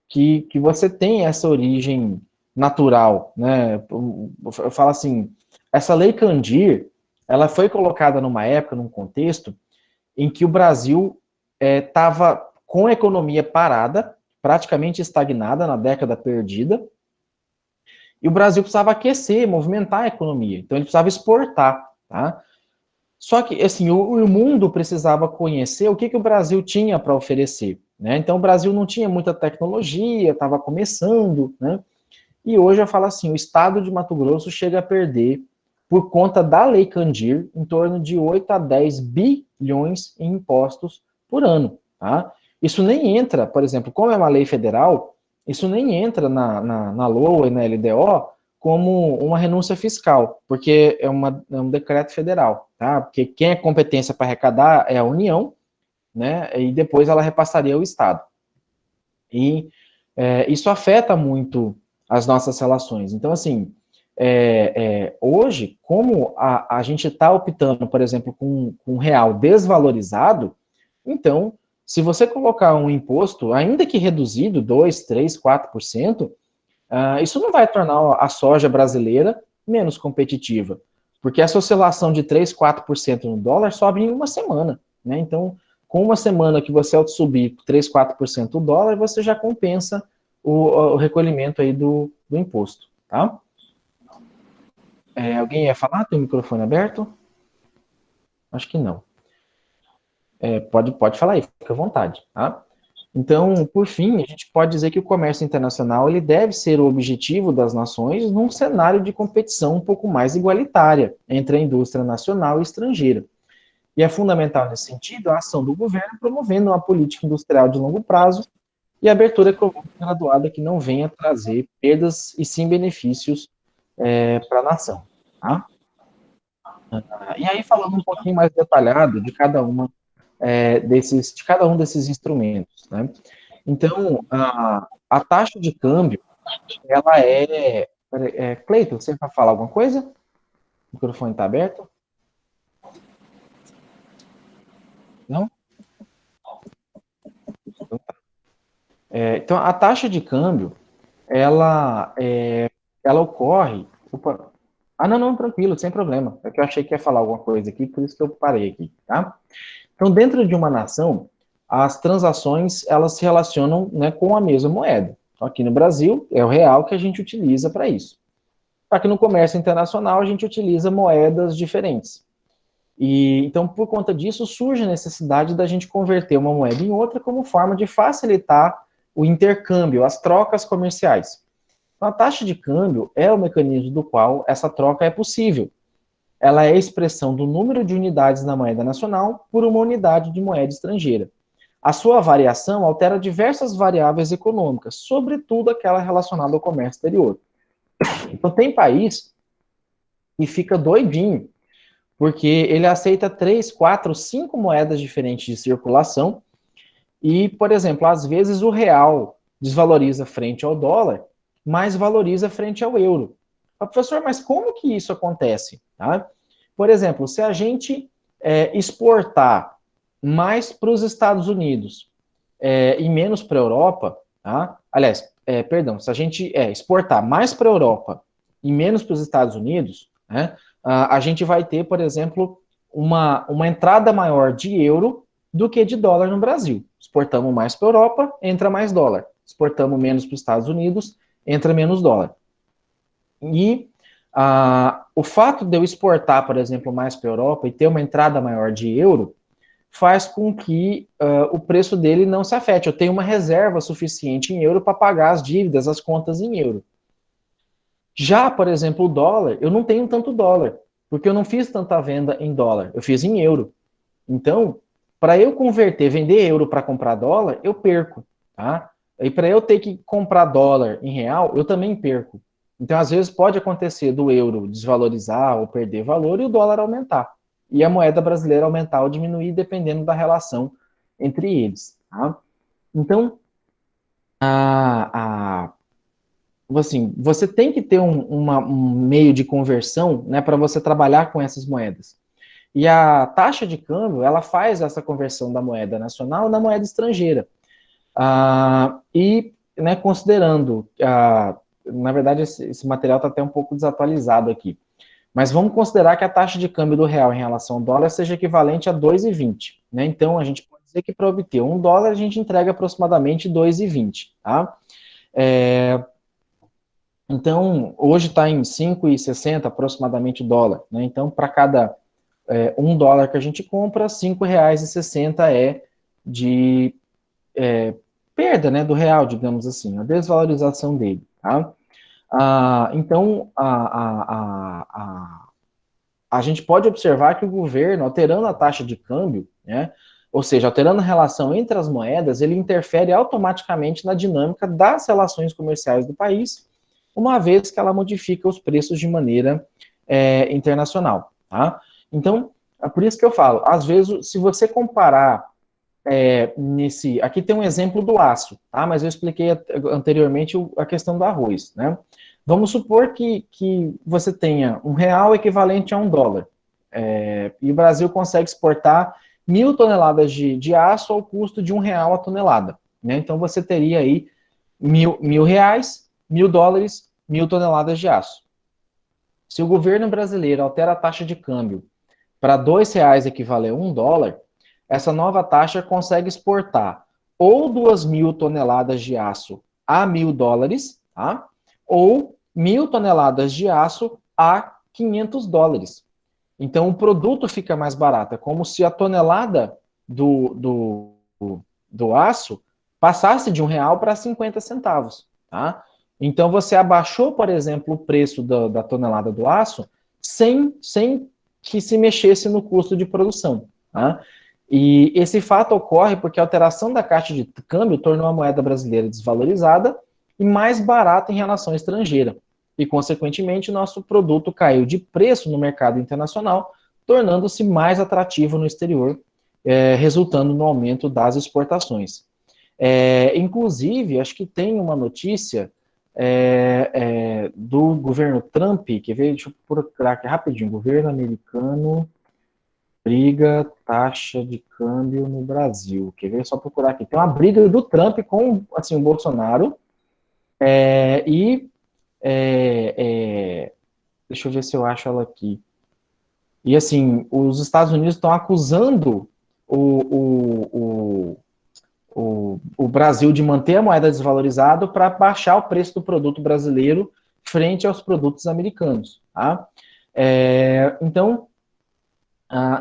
que você tem essa origem natural, né? Eu falo assim, essa Lei Candir, ela foi colocada numa época, num contexto, em que o Brasil estava com a economia parada, praticamente estagnada na década perdida, e o Brasil precisava aquecer, movimentar a economia, então ele precisava exportar, tá? Só que, assim, o mundo precisava conhecer o que o Brasil tinha para oferecer, né? Então, o Brasil não tinha muita tecnologia, estava começando, né? E hoje eu falo assim, o estado de Mato Grosso chega a perder, por conta da Lei Candir, em torno de 8 a 10 bilhões em impostos por ano, tá? Isso nem entra, por exemplo, como é uma lei federal, isso nem entra na LOA e na LDO como uma renúncia fiscal, porque é um decreto federal, tá? Porque quem é competência para arrecadar é a União, né? E depois ela repassaria ao Estado. E isso afeta muito as nossas relações. Então, assim, hoje, como a gente está optando, por exemplo, com um real desvalorizado, então, se você colocar um imposto, ainda que reduzido, 2, 3, 4%, isso não vai tornar a soja brasileira menos competitiva, porque essa oscilação de 3, 4% no dólar sobe em uma semana, né? Então, com uma semana que você subir 3, 4% o dólar, você já compensa o recolhimento aí do imposto, tá? Alguém ia falar? Tem o microfone aberto? Acho que não. Pode falar aí, fica à vontade, tá? Então, por fim, a gente pode dizer que o comércio internacional ele deve ser o objetivo das nações num cenário de competição um pouco mais igualitária entre a indústria nacional e estrangeira. E é fundamental nesse sentido a ação do governo promovendo uma política industrial de longo prazo e abertura econômica graduada que não venha trazer perdas e sim benefícios para a nação. Tá? E aí, falando um pouquinho mais detalhado de cada de cada um desses instrumentos, né? Então, a taxa de câmbio, ela Cleiton, você vai falar alguma coisa? O microfone está aberto? Não? Então, a taxa de câmbio, ela ocorre... Opa. Não, tranquilo, sem problema. É que eu achei que ia falar alguma coisa aqui, por isso que eu parei aqui, tá? Então, dentro de uma nação, as transações, elas se relacionam, né, com a mesma moeda. Aqui no Brasil, é o real que a gente utiliza para isso. Só que no comércio internacional, a gente utiliza moedas diferentes. E então, por conta disso, surge a necessidade da gente converter uma moeda em outra como forma de facilitar o intercâmbio, as trocas comerciais. Então, a taxa de câmbio é o mecanismo do qual essa troca é possível. Ela é a expressão do número de unidades na moeda nacional por uma unidade de moeda estrangeira. A sua variação altera diversas variáveis econômicas, sobretudo aquela relacionada ao comércio exterior. Então, tem país que fica doidinho, porque ele aceita 3, 4, 5 moedas diferentes de circulação e, por exemplo, às vezes o real desvaloriza frente ao dólar, mas valoriza frente ao euro. Professor, mas como que isso acontece? Tá? Por exemplo, se a gente exportar mais para os Estados Unidos e menos para a Europa, tá? Aliás, perdão, se a gente exportar mais para a Europa e menos para os Estados Unidos, né, a gente vai ter, por exemplo, uma entrada maior de euro do que de dólar no Brasil. Exportamos mais para a Europa, entra mais dólar. Exportamos menos para os Estados Unidos, entra menos dólar. E o fato de eu exportar, por exemplo, mais para a Europa e ter uma entrada maior de euro, faz com que o preço dele não se afete. Eu tenho uma reserva suficiente em euro para pagar as dívidas, as contas em euro. Já, por exemplo, o dólar, eu não tenho tanto dólar, porque eu não fiz tanta venda em dólar, eu fiz em euro. Então, para eu converter, vender euro para comprar dólar, eu perco, tá? E para eu ter que comprar dólar em real, eu também perco. Então, às vezes, pode acontecer do euro desvalorizar ou perder valor e o dólar aumentar. E a moeda brasileira aumentar ou diminuir, dependendo da relação entre eles. Tá? Então, assim, você tem que ter um meio de conversão, né, para você trabalhar com essas moedas. E a taxa de câmbio, ela faz essa conversão da moeda nacional na moeda estrangeira. Né, considerando, na verdade, esse material está até um pouco desatualizado aqui, mas vamos considerar que a taxa de câmbio do real em relação ao dólar seja equivalente a 2,20. Né? Então, a gente pode dizer que para obter $1, a gente entrega aproximadamente 2,20. Tá? Então, hoje está em 5,60 aproximadamente o dólar. Né? Então, para cada $1 que a gente compra, R$5,60 de perda, né, do real, digamos assim, a desvalorização dele. Tá? Então, a gente pode observar que o governo, alterando a taxa de câmbio, né, ou seja, alterando a relação entre as moedas, ele interfere automaticamente na dinâmica das relações comerciais do país, uma vez que ela modifica os preços de maneira internacional. Tá? Então, é por isso que eu falo, às vezes, se você comparar aqui tem um exemplo do aço, tá? Mas eu expliquei anteriormente a questão do arroz, né? Vamos supor que você tenha R$ 1 equivalente a $1. E o Brasil consegue exportar 1.000 toneladas de aço ao custo de R$ 1 a tonelada. Né? Então você teria aí mil reais, $1.000, 1.000 toneladas de aço. Se o governo brasileiro altera a taxa de câmbio para R$ 2 equivaler a $1, essa nova taxa consegue exportar ou 2.000 toneladas de aço a $1.000, tá? Ou 1.000 toneladas de aço a $500. Então o produto fica mais barato. É como se a tonelada do aço passasse de R$ 1 para 50 centavos. Tá? Então você abaixou, por exemplo, o preço da tonelada do aço sem que se mexesse no custo de produção. Tá? E esse fato ocorre porque a alteração da taxa de câmbio tornou a moeda brasileira desvalorizada e mais barata em relação à estrangeira. E, consequentemente, nosso produto caiu de preço no mercado internacional, tornando-se mais atrativo no exterior, resultando no aumento das exportações. Inclusive, acho que tem uma notícia do governo Trump, que veio, deixa eu procurar aqui rapidinho, governo americano briga taxa de câmbio no Brasil. Quer ver? Só procurar aqui. Tem uma briga do Trump com assim, o Bolsonaro. E deixa eu ver se eu acho ela aqui. E assim, os Estados Unidos estão acusando o Brasil de manter a moeda desvalorizada para baixar o preço do produto brasileiro frente aos produtos americanos. Tá? Então,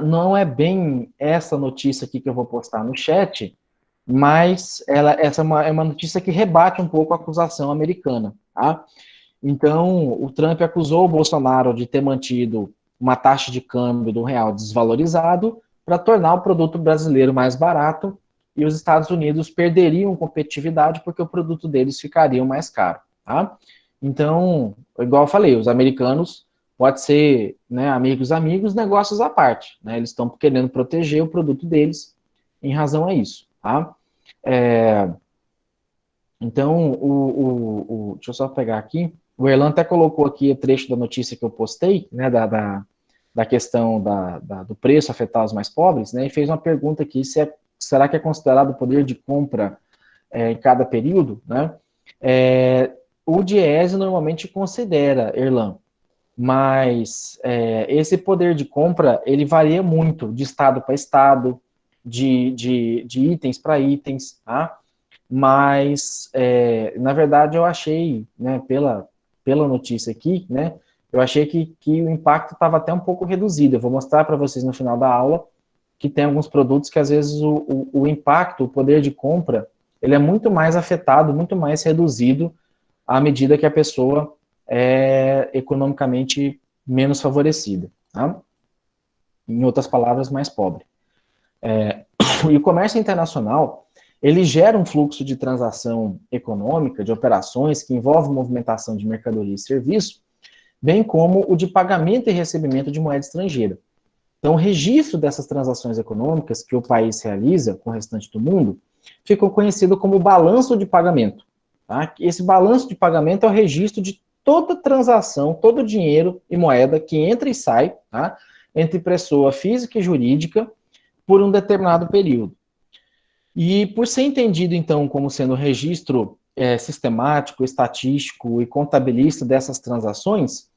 não é bem essa notícia aqui que eu vou postar no chat, mas essa é uma notícia que rebate um pouco a acusação americana. Tá? Então, o Trump acusou o Bolsonaro de ter mantido uma taxa de câmbio do real desvalorizado para tornar o produto brasileiro mais barato e os Estados Unidos perderiam competitividade porque o produto deles ficaria mais caro. Tá? Então, igual eu falei, os americanos pode ser, né, amigos, negócios à parte. Né? Eles estão querendo proteger o produto deles em razão a isso. Tá? Então, deixa eu só pegar aqui. O Erlan até colocou aqui o trecho da notícia que eu postei, né, da questão do preço afetar os mais pobres, né, e fez uma pergunta aqui, será que é considerado o poder de compra em cada período, né? O Diese normalmente considera, Erlan, mas esse poder de compra, ele varia muito de estado para estado, de itens para itens, tá? Mas, na verdade, eu achei, né, pela notícia aqui, né, eu achei que o impacto estava até um pouco reduzido. Eu vou mostrar para vocês no final da aula que tem alguns produtos que, às vezes, o impacto, o poder de compra, ele é muito mais afetado, muito mais reduzido à medida que a pessoa é economicamente menos favorecida. Tá? Em outras palavras, mais pobre. E o comércio internacional, ele gera um fluxo de transação econômica, de operações, que envolve movimentação de mercadoria e serviço, bem como o de pagamento e recebimento de moeda estrangeira. Então, o registro dessas transações econômicas que o país realiza com o restante do mundo ficou conhecido como balanço de pagamento. Tá? Esse balanço de pagamento é o registro de toda transação, todo dinheiro e moeda que entra e sai, tá? Entre pessoa física e jurídica por um determinado período. E por ser entendido, então, como sendo registro sistemático, estatístico e contabilista dessas transações,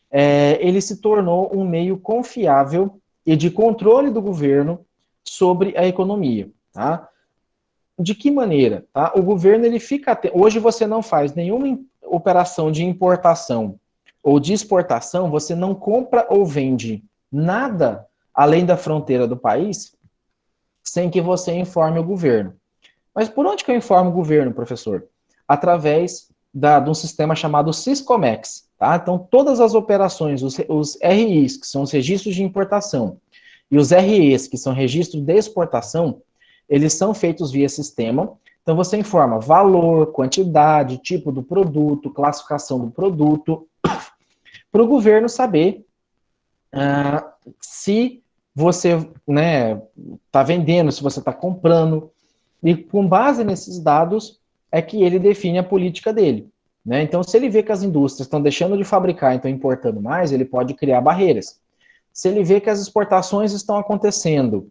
ele se tornou um meio confiável e de controle do governo sobre a economia. Tá? De que maneira? Tá? O governo, ele fica... Hoje você não faz nenhuma operação de importação ou de exportação, você não compra ou vende nada além da fronteira do país sem que você informe o governo. Mas por onde que eu informo o governo, professor? Através de um sistema chamado Siscomex. Tá? Então, todas as operações, os RIs, que são os registros de importação, e os REs, que são registros de exportação, eles são feitos via sistema. Então, você informa valor, quantidade, tipo do produto, classificação do produto, para o governo saber se você está vendendo, se você está comprando, e com base nesses dados é que ele define a política dele. né? Então, se ele vê que as indústrias estão deixando de fabricar e estão importando mais, ele pode criar barreiras. Se ele vê que as exportações estão acontecendo,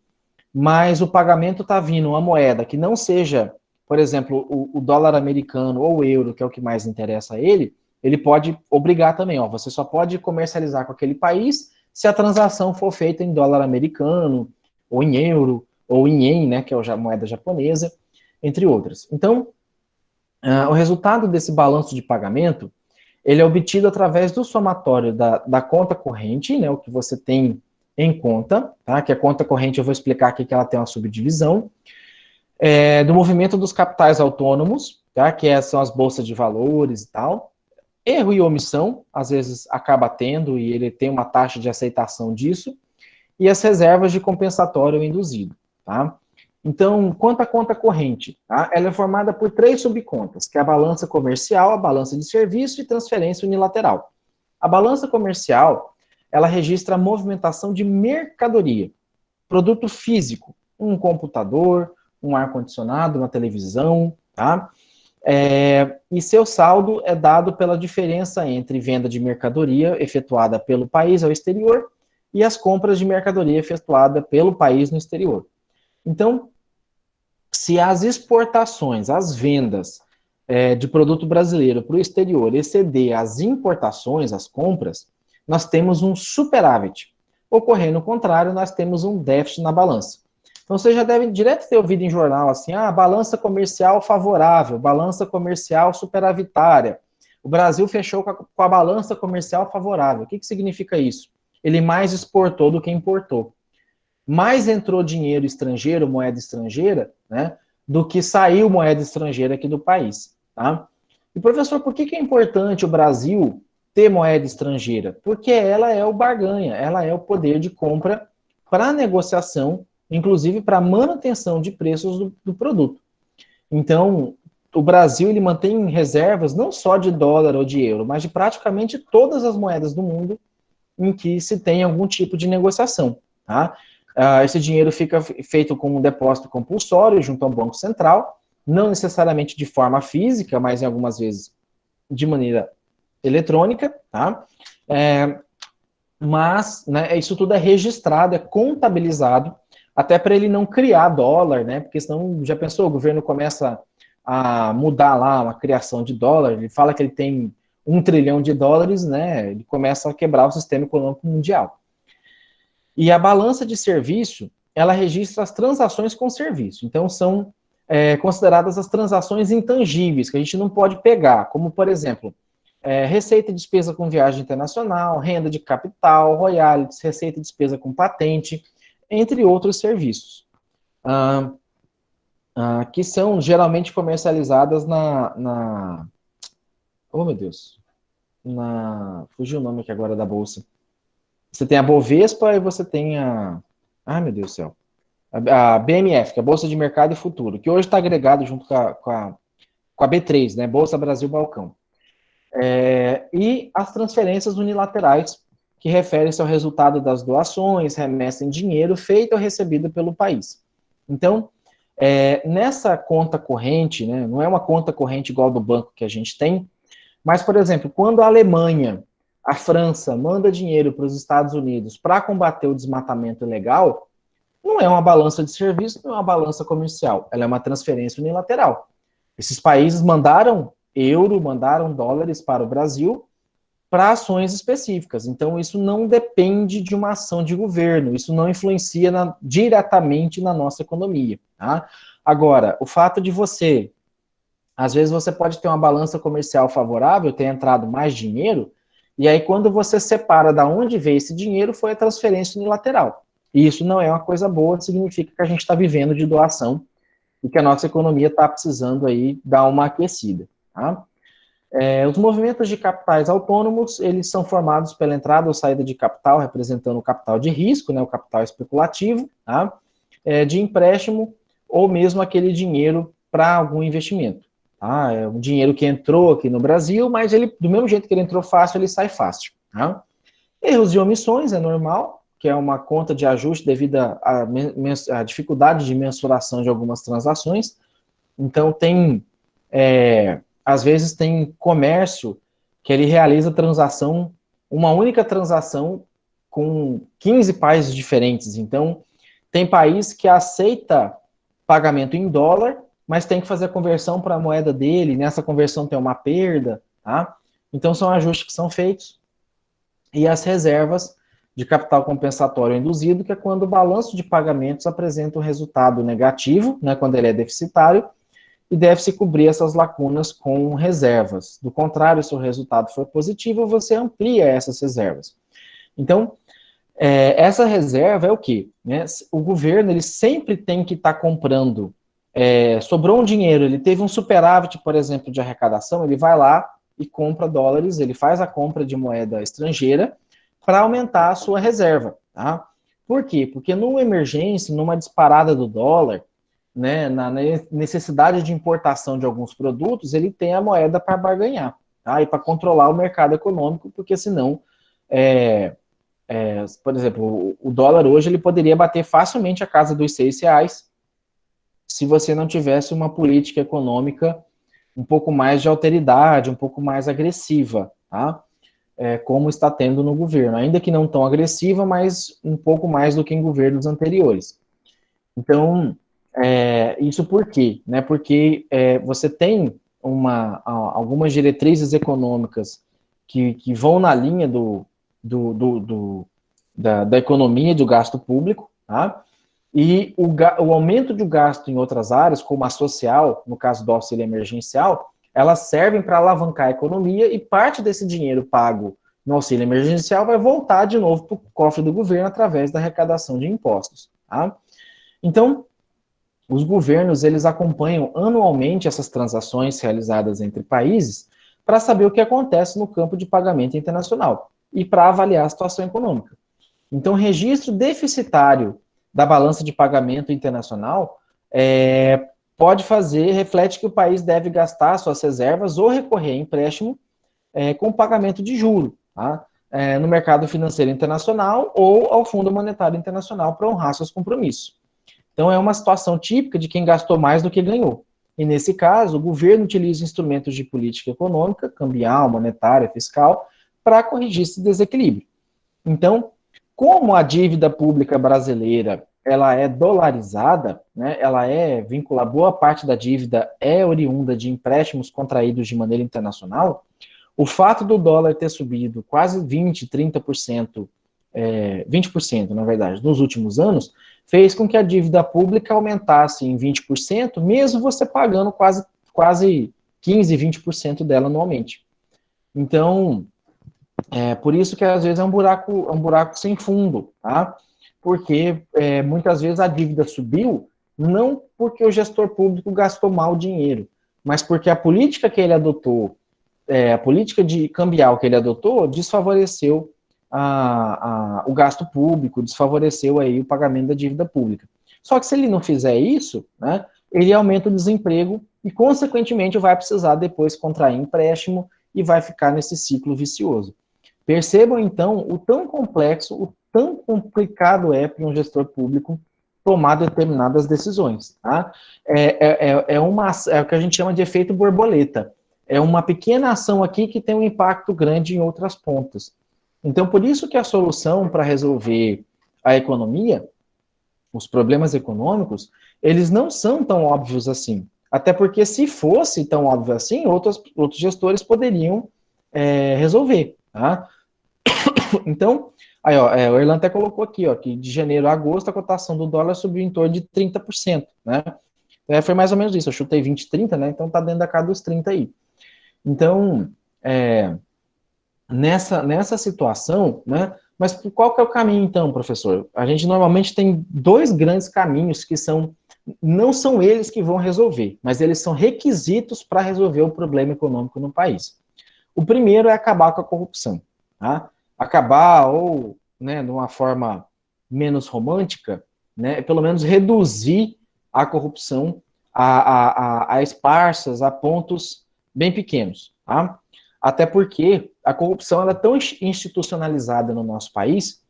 mas o pagamento está vindo uma moeda que não seja, por exemplo, o dólar americano ou o euro, que é o que mais interessa a ele pode obrigar também, ó, você só pode comercializar com aquele país se a transação for feita em dólar americano, ou em euro, ou em ien, né, que é a moeda japonesa, entre outras. Então, o resultado desse balanço de pagamento, ele é obtido através do somatório da conta corrente, né, o que você tem em conta, tá? Que a conta corrente eu vou explicar aqui que ela tem uma subdivisão, do movimento dos capitais autônomos, tá? Que são as bolsas de valores e tal. Erro e omissão, às vezes acaba tendo, e ele tem uma taxa de aceitação disso, e as reservas de compensatório induzido, tá? Então, quanto à conta corrente, tá? Ela é formada por 3 subcontas, que é a balança comercial, a balança de serviço e transferência unilateral. A balança comercial, ela registra a movimentação de mercadoria, produto físico, um computador, um ar-condicionado, uma televisão, tá? E seu saldo é dado pela diferença entre venda de mercadoria efetuada pelo país ao exterior e as compras de mercadoria efetuada pelo país no exterior. Então, se as exportações, as vendas de produto brasileiro para o exterior exceder as importações, as compras, nós temos um superávit. Ocorrendo o contrário, nós temos um déficit na balança. Então, você já deve direto ter ouvido em jornal assim, balança comercial favorável, balança comercial superavitária. O Brasil fechou com a balança comercial favorável. O que significa isso? Ele mais exportou do que importou. Mais entrou dinheiro estrangeiro, moeda estrangeira, né, do que saiu moeda estrangeira aqui do país. Tá? E, professor, por que é importante o Brasil ter moeda estrangeira? Porque ela é o barganha, ela é o poder de compra para negociação, inclusive para manutenção de preços do produto. Então, o Brasil ele mantém reservas não só de dólar ou de euro, mas de praticamente todas as moedas do mundo em que se tem algum tipo de negociação. Tá? Esse dinheiro fica feito com um depósito compulsório junto ao Banco Central, não necessariamente de forma física, mas em algumas vezes de maneira eletrônica, tá? Mas, né, isso tudo é registrado, é contabilizado, até para ele não criar dólar, né? Porque senão, já pensou, o governo começa a mudar lá uma criação de dólar, ele fala que ele tem 1 trilhão de dólares, né? Ele começa a quebrar o sistema econômico mundial. E a balança de serviço, ela registra as transações com serviço. Então, são consideradas as transações intangíveis, que a gente não pode pegar, como, por exemplo, receita e despesa com viagem internacional, renda de capital, royalties, receita e despesa com patente, entre outros serviços, que são geralmente comercializadas oh, meu Deus, fugiu o nome aqui agora da bolsa. Você tem a Bovespa e você tem ai, meu Deus do céu. A BMF, que é a Bolsa de Mercado e Futuro, que hoje está agregado junto com a B3, né? Bolsa Brasil Balcão. E as transferências unilaterais, que referem-se ao resultado das doações, remessa em dinheiro feito ou recebido pelo país. Então, nessa conta corrente, né, não é uma conta corrente igual do banco que a gente tem, mas, por exemplo, quando a Alemanha, a França, manda dinheiro para os Estados Unidos para combater o desmatamento ilegal, não é uma balança de serviço, não é uma balança comercial, ela é uma transferência unilateral. Esses países mandaram euro, mandaram dólares para o Brasil para ações específicas. Então, isso não depende de uma ação de governo, isso não influencia diretamente na nossa economia. Tá? Agora, o fato de às vezes você pode ter uma balança comercial favorável, ter entrado mais dinheiro, e aí quando você separa de onde veio esse dinheiro, foi a transferência unilateral. E isso não é uma coisa boa, significa que a gente está vivendo de doação e que a nossa economia está precisando aí dar uma aquecida. Tá? Os movimentos de capitais autônomos, eles são formados pela entrada ou saída de capital, representando o capital de risco, né, o capital especulativo, tá? De empréstimo, ou mesmo aquele dinheiro para algum investimento. Tá? É um dinheiro que entrou aqui no Brasil, mas ele, do mesmo jeito que ele entrou fácil, ele sai fácil. Tá? Erros e omissões é normal, que é uma conta de ajuste devido à dificuldade de mensuração de algumas transações. Então, tem às vezes tem comércio que ele realiza uma única transação com 15 países diferentes. Então, tem país que aceita pagamento em dólar, mas tem que fazer a conversão para a moeda dele, nessa conversão tem uma perda, tá? Então, são ajustes que são feitos. E as reservas de capital compensatório induzido, que é quando o balanço de pagamentos apresenta um resultado negativo, né, quando ele é deficitário, e deve-se cobrir essas lacunas com reservas. Do contrário, se o resultado for positivo, você amplia essas reservas. Então, essa reserva é o quê? Né? O governo ele sempre tem que estar comprando. Sobrou um dinheiro, ele teve um superávit, por exemplo, de arrecadação, ele vai lá e compra dólares, ele faz a compra de moeda estrangeira para aumentar a sua reserva. Tá? Por quê? Porque numa emergência, numa disparada do dólar, né, na necessidade de importação de alguns produtos, ele tem a moeda para barganhar, tá? E para controlar o mercado econômico, porque senão, por exemplo, o dólar hoje ele poderia bater facilmente a casa dos R$ 6 se você não tivesse uma política econômica um pouco mais de alteridade, um pouco mais agressiva, tá? Como está tendo no governo, ainda que não tão agressiva, mas um pouco mais do que em governos anteriores. Então, isso por quê? Né? Porque você tem algumas diretrizes econômicas que vão na linha da economia, do gasto público, tá? E o aumento do gasto em outras áreas, como a social, no caso do auxílio emergencial, elas servem para alavancar a economia e parte desse dinheiro pago no auxílio emergencial vai voltar de novo para o cofre do governo através da arrecadação de impostos. Tá? Então, os governos eles acompanham anualmente essas transações realizadas entre países para saber o que acontece no campo de pagamento internacional e para avaliar a situação econômica. Então, registro deficitário da balança de pagamento internacional reflete que o país deve gastar suas reservas ou recorrer a empréstimo com pagamento de juro, tá? No mercado financeiro internacional ou ao Fundo Monetário Internacional para honrar seus compromissos. Então, é uma situação típica de quem gastou mais do que ganhou. E, nesse caso, o governo utiliza instrumentos de política econômica, cambial, monetária, fiscal, para corrigir esse desequilíbrio. Então, como a dívida pública brasileira ela é dolarizada, né, ela vinculada, boa parte da dívida é oriunda de empréstimos contraídos de maneira internacional, o fato do dólar ter subido quase 20%, 30%, 20%, na verdade, nos últimos anos, fez com que a dívida pública aumentasse em 20%, mesmo você pagando quase 15%, 20% dela anualmente. Então, por isso que às vezes é um buraco sem fundo, tá? Porque muitas vezes a dívida subiu, não porque o gestor público gastou mal o dinheiro, mas porque a política que ele adotou, a política de cambial que ele adotou, desfavoreceu o gasto público, desfavoreceu aí o pagamento da dívida pública. Só que se ele não fizer isso, né, ele aumenta o desemprego e, consequentemente, vai precisar depois contrair empréstimo e vai ficar nesse ciclo vicioso. Percebam, então, o tão complexo, o tão complicado é para um gestor público tomar determinadas decisões. Tá? É o que a gente chama de efeito borboleta. É uma pequena ação aqui que tem um impacto grande em outras pontas. Então, por isso que a solução para resolver a economia, os problemas econômicos, eles não são tão óbvios assim. Até porque, se fosse tão óbvio assim, outros gestores poderiam resolver. Tá? Então, aí, ó, o Erlan até colocou aqui, ó, que de janeiro a agosto a cotação do dólar subiu em torno de 30%, né? Foi mais ou menos isso, eu chutei 20, 30, né? Então tá dentro da casa dos 30 aí. Então, nessa situação, né? Mas qual que é o caminho, então, professor? A gente normalmente tem dois grandes caminhos que não são eles que vão resolver, mas eles são requisitos para resolver o problema econômico no país. O primeiro é acabar com a corrupção, tá? Acabar, ou, né, de uma forma menos romântica, né, pelo menos reduzir a corrupção a esparsas, a pontos bem pequenos, tá? Até porque a corrupção ela é tão institucionalizada no nosso país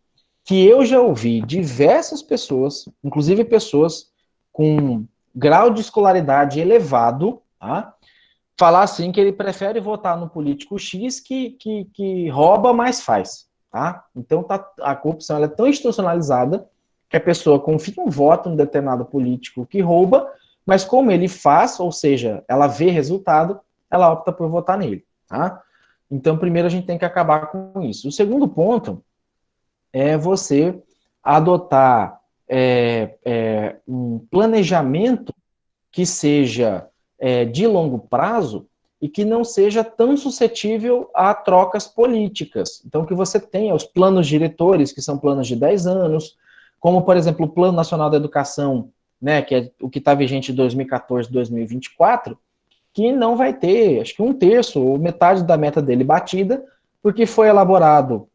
que eu já ouvi diversas pessoas, inclusive pessoas com grau de escolaridade elevado, tá? falar assim que ele prefere votar no político X que rouba, mas faz, tá? Então a corrupção ela é tão institucionalizada que a pessoa confia um voto em determinado político que rouba, mas como ele faz, ou seja, ela vê resultado, ela opta por votar nele, tá? Então, primeiro a gente tem que acabar com isso. O segundo ponto é você adotar um planejamento que seja de longo prazo e que não seja tão suscetível a trocas políticas. Então, que você tenha os planos diretores, que são planos de 10 anos, como, por exemplo, o Plano Nacional da Educação, né, que é o que está vigente de 2014 a 2024, que não vai ter, acho que um terço ou metade da meta dele batida, porque foi elaborado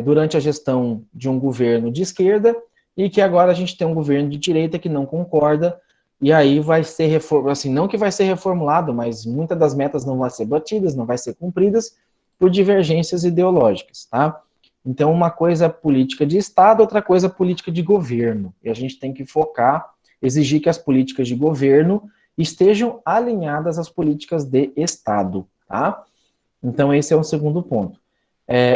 durante a gestão de um governo de esquerda e que agora a gente tem um governo de direita que não concorda, e aí vai ser reformulado, assim, não que vai ser reformulado, mas muitas das metas não vão ser batidas, não vai ser cumpridas por divergências ideológicas, tá? Então, uma coisa é política de Estado, outra coisa é política de governo, e a gente tem que focar, exigir que as políticas de governo estejam alinhadas às políticas de Estado, tá? Então, esse é o segundo ponto.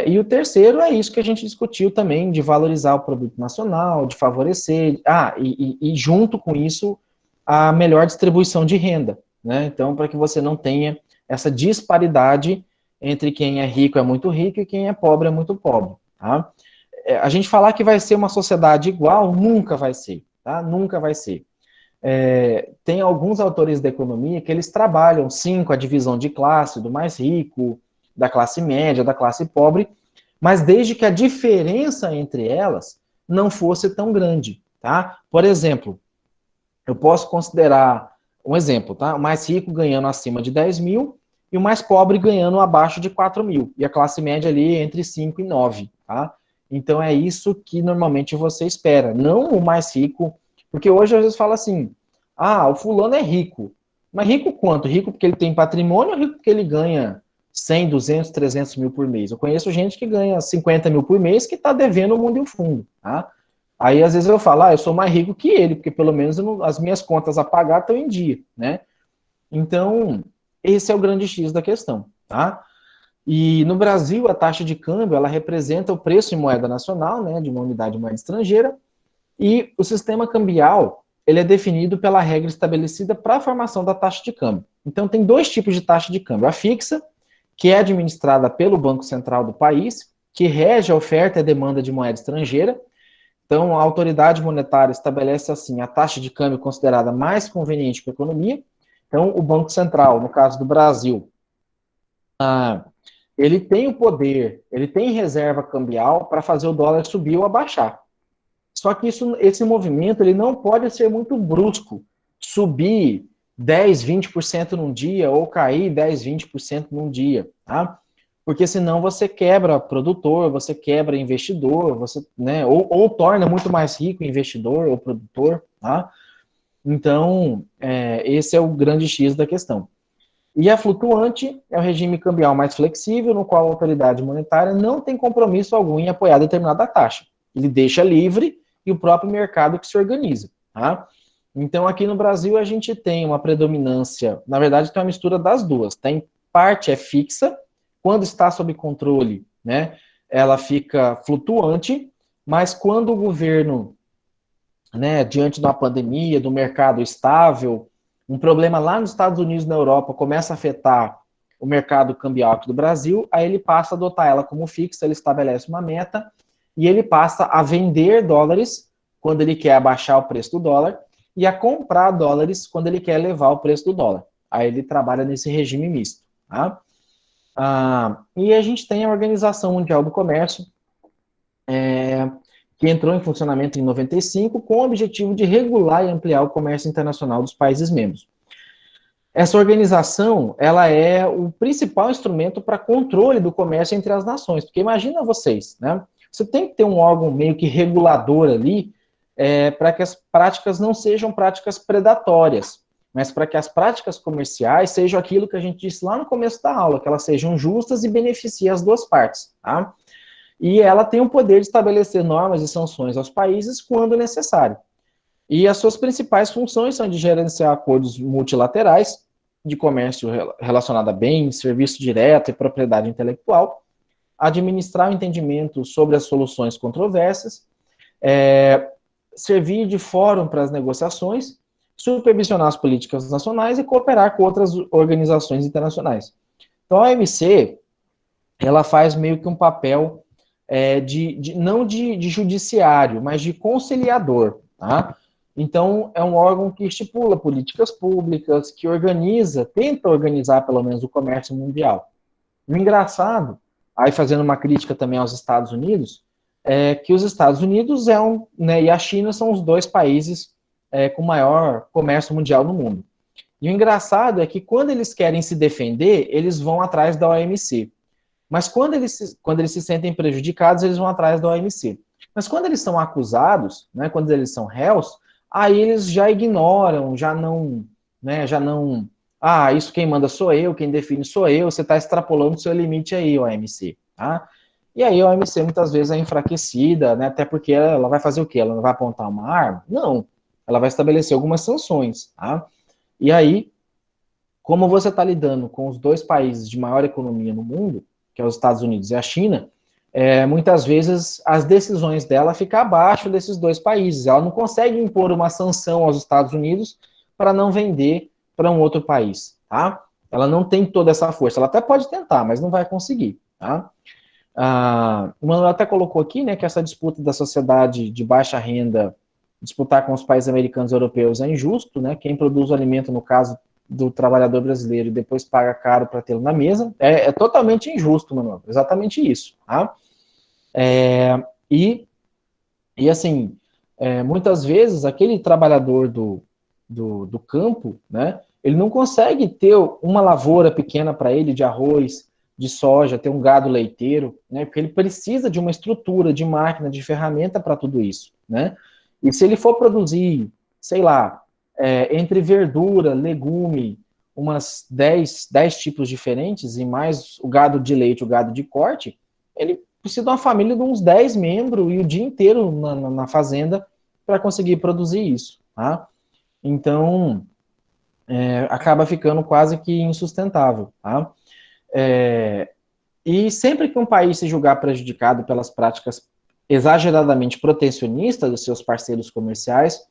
E o terceiro é isso que a gente discutiu também, de valorizar o produto nacional, de favorecer, e junto com isso, a melhor distribuição de renda, né? Então, para que você não tenha essa disparidade entre quem é rico e quem é muito pobre, tá? A gente falar que vai ser uma sociedade igual, nunca vai ser, tá? Nunca vai ser. Tem alguns autores da economia que eles trabalham, sim, com a divisão de classe, do mais rico, da classe média, da classe pobre, mas desde que a diferença entre elas não fosse tão grande, tá? Por exemplo, eu posso considerar um exemplo, tá? O mais rico ganhando acima de 10 mil e o mais pobre ganhando abaixo de 4 mil, e a classe média ali entre 5 e 9, tá? Então é isso que normalmente você espera, não o mais rico, porque hoje às vezes fala assim, o fulano é rico, mas rico quanto? Rico porque ele tem patrimônio ou rico porque ele ganha 100, 200, 300 mil por mês? Eu conheço gente que ganha 50 mil por mês que está devendo o mundo e o fundo, tá? Aí, às vezes, eu falo, eu sou mais rico que ele, porque pelo menos as minhas contas a pagar estão em dia, né? Então, esse é o grande X da questão, tá? E no Brasil, a taxa de câmbio, ela representa o preço em moeda nacional, né, de uma unidade de moeda estrangeira, e o sistema cambial, ele é definido pela regra estabelecida para a formação da taxa de câmbio. Então, tem dois tipos de taxa de câmbio. A fixa, que é administrada pelo Banco Central do país, que rege a oferta e a demanda de moeda estrangeira. Então, a autoridade monetária estabelece, assim, a taxa de câmbio considerada mais conveniente para a economia. Então, o Banco Central, no caso do Brasil, ele tem o poder, ele tem reserva cambial para fazer o dólar subir ou abaixar. Só que esse movimento ele não pode ser muito brusco, subir 10, 20% num dia ou cair 10, 20% num dia, tá? Porque senão você quebra produtor, você quebra investidor, você, né, ou torna muito mais rico o investidor ou produtor, tá? Então, esse é o grande X da questão. E a flutuante é o regime cambial mais flexível, no qual a autoridade monetária não tem compromisso algum em apoiar determinada taxa. Ele deixa livre e o próprio mercado que se organiza, tá? Então, aqui no Brasil, a gente tem uma predominância, na verdade, tem uma mistura das duas. Tem parte é fixa, quando está sob controle, né, ela fica flutuante, mas quando o governo, né, diante da pandemia, do mercado estável, um problema lá nos Estados Unidos, na Europa, começa a afetar o mercado cambial aqui do Brasil, aí ele passa a adotar ela como fixa, ele estabelece uma meta, e ele passa a vender dólares quando ele quer abaixar o preço do dólar, e a comprar dólares quando ele quer elevar o preço do dólar. Aí ele trabalha nesse regime misto, tá? E a gente tem a Organização Mundial do Comércio, que entrou em funcionamento em 95 com o objetivo de regular e ampliar o comércio internacional dos países membros. Essa organização, ela é o principal instrumento para controle do comércio entre as nações, porque imagina vocês, né? Você tem que ter um órgão meio que regulador ali, para que as práticas não sejam práticas predatórias, mas para que as práticas comerciais sejam aquilo que a gente disse lá no começo da aula, que elas sejam justas e beneficiem as duas partes, tá? E ela tem o poder de estabelecer normas e sanções aos países quando necessário. E as suas principais funções são de gerenciar acordos multilaterais, de comércio relacionado a bens, serviço direto e propriedade intelectual, administrar o entendimento sobre as soluções controversas, servir de fórum para as negociações, supervisionar as políticas nacionais e cooperar com outras organizações internacionais. Então, a OMC, ela faz meio que um papel não de judiciário, mas de conciliador, tá? Então, é um órgão que estipula políticas públicas, que tenta organizar pelo menos o comércio mundial. O engraçado, aí fazendo uma crítica também aos Estados Unidos, é que os Estados Unidos e a China são os dois países com maior comércio mundial no mundo. E o engraçado é que quando eles querem se defender, eles vão atrás da OMC. Mas quando eles se sentem prejudicados, eles vão atrás da OMC. Mas quando eles são acusados, né, quando eles são réus, aí eles já ignoram, já não, isso quem manda sou eu, quem define sou eu, você está extrapolando o seu limite aí, OMC, tá? E aí a OMC muitas vezes é enfraquecida, né, até porque ela vai fazer o quê? Ela não vai apontar uma arma? Não, ela vai estabelecer algumas sanções, tá? E aí, como você está lidando com os dois países de maior economia no mundo, que é os Estados Unidos e a China, muitas vezes as decisões dela ficam abaixo desses dois países. Ela não consegue impor uma sanção aos Estados Unidos para não vender para um outro país, tá? Ela não tem toda essa força. Ela até pode tentar, mas não vai conseguir, tá? O Manuel até colocou aqui, né, que essa disputa da sociedade de baixa renda disputar com os países americanos e europeus é injusto, né? Quem produz o alimento, no caso do trabalhador brasileiro, e depois paga caro para tê-lo na mesa, é totalmente injusto, Manuel. Exatamente isso, tá? E assim, muitas vezes aquele trabalhador do campo, né? Ele não consegue ter uma lavoura pequena para ele de arroz, de soja, ter um gado leiteiro, né? Porque ele precisa de uma estrutura, de máquina, de ferramenta para tudo isso, né? E se ele for produzir, sei lá, entre verdura, legume, umas 10 tipos diferentes, e mais o gado de leite, o gado de corte, ele precisa de uma família de uns 10 membros e o dia inteiro na fazenda para conseguir produzir isso, tá? Então, acaba ficando quase que insustentável, tá? E sempre que um país se julgar prejudicado pelas práticas exageradamente protecionistas dos seus parceiros comerciais,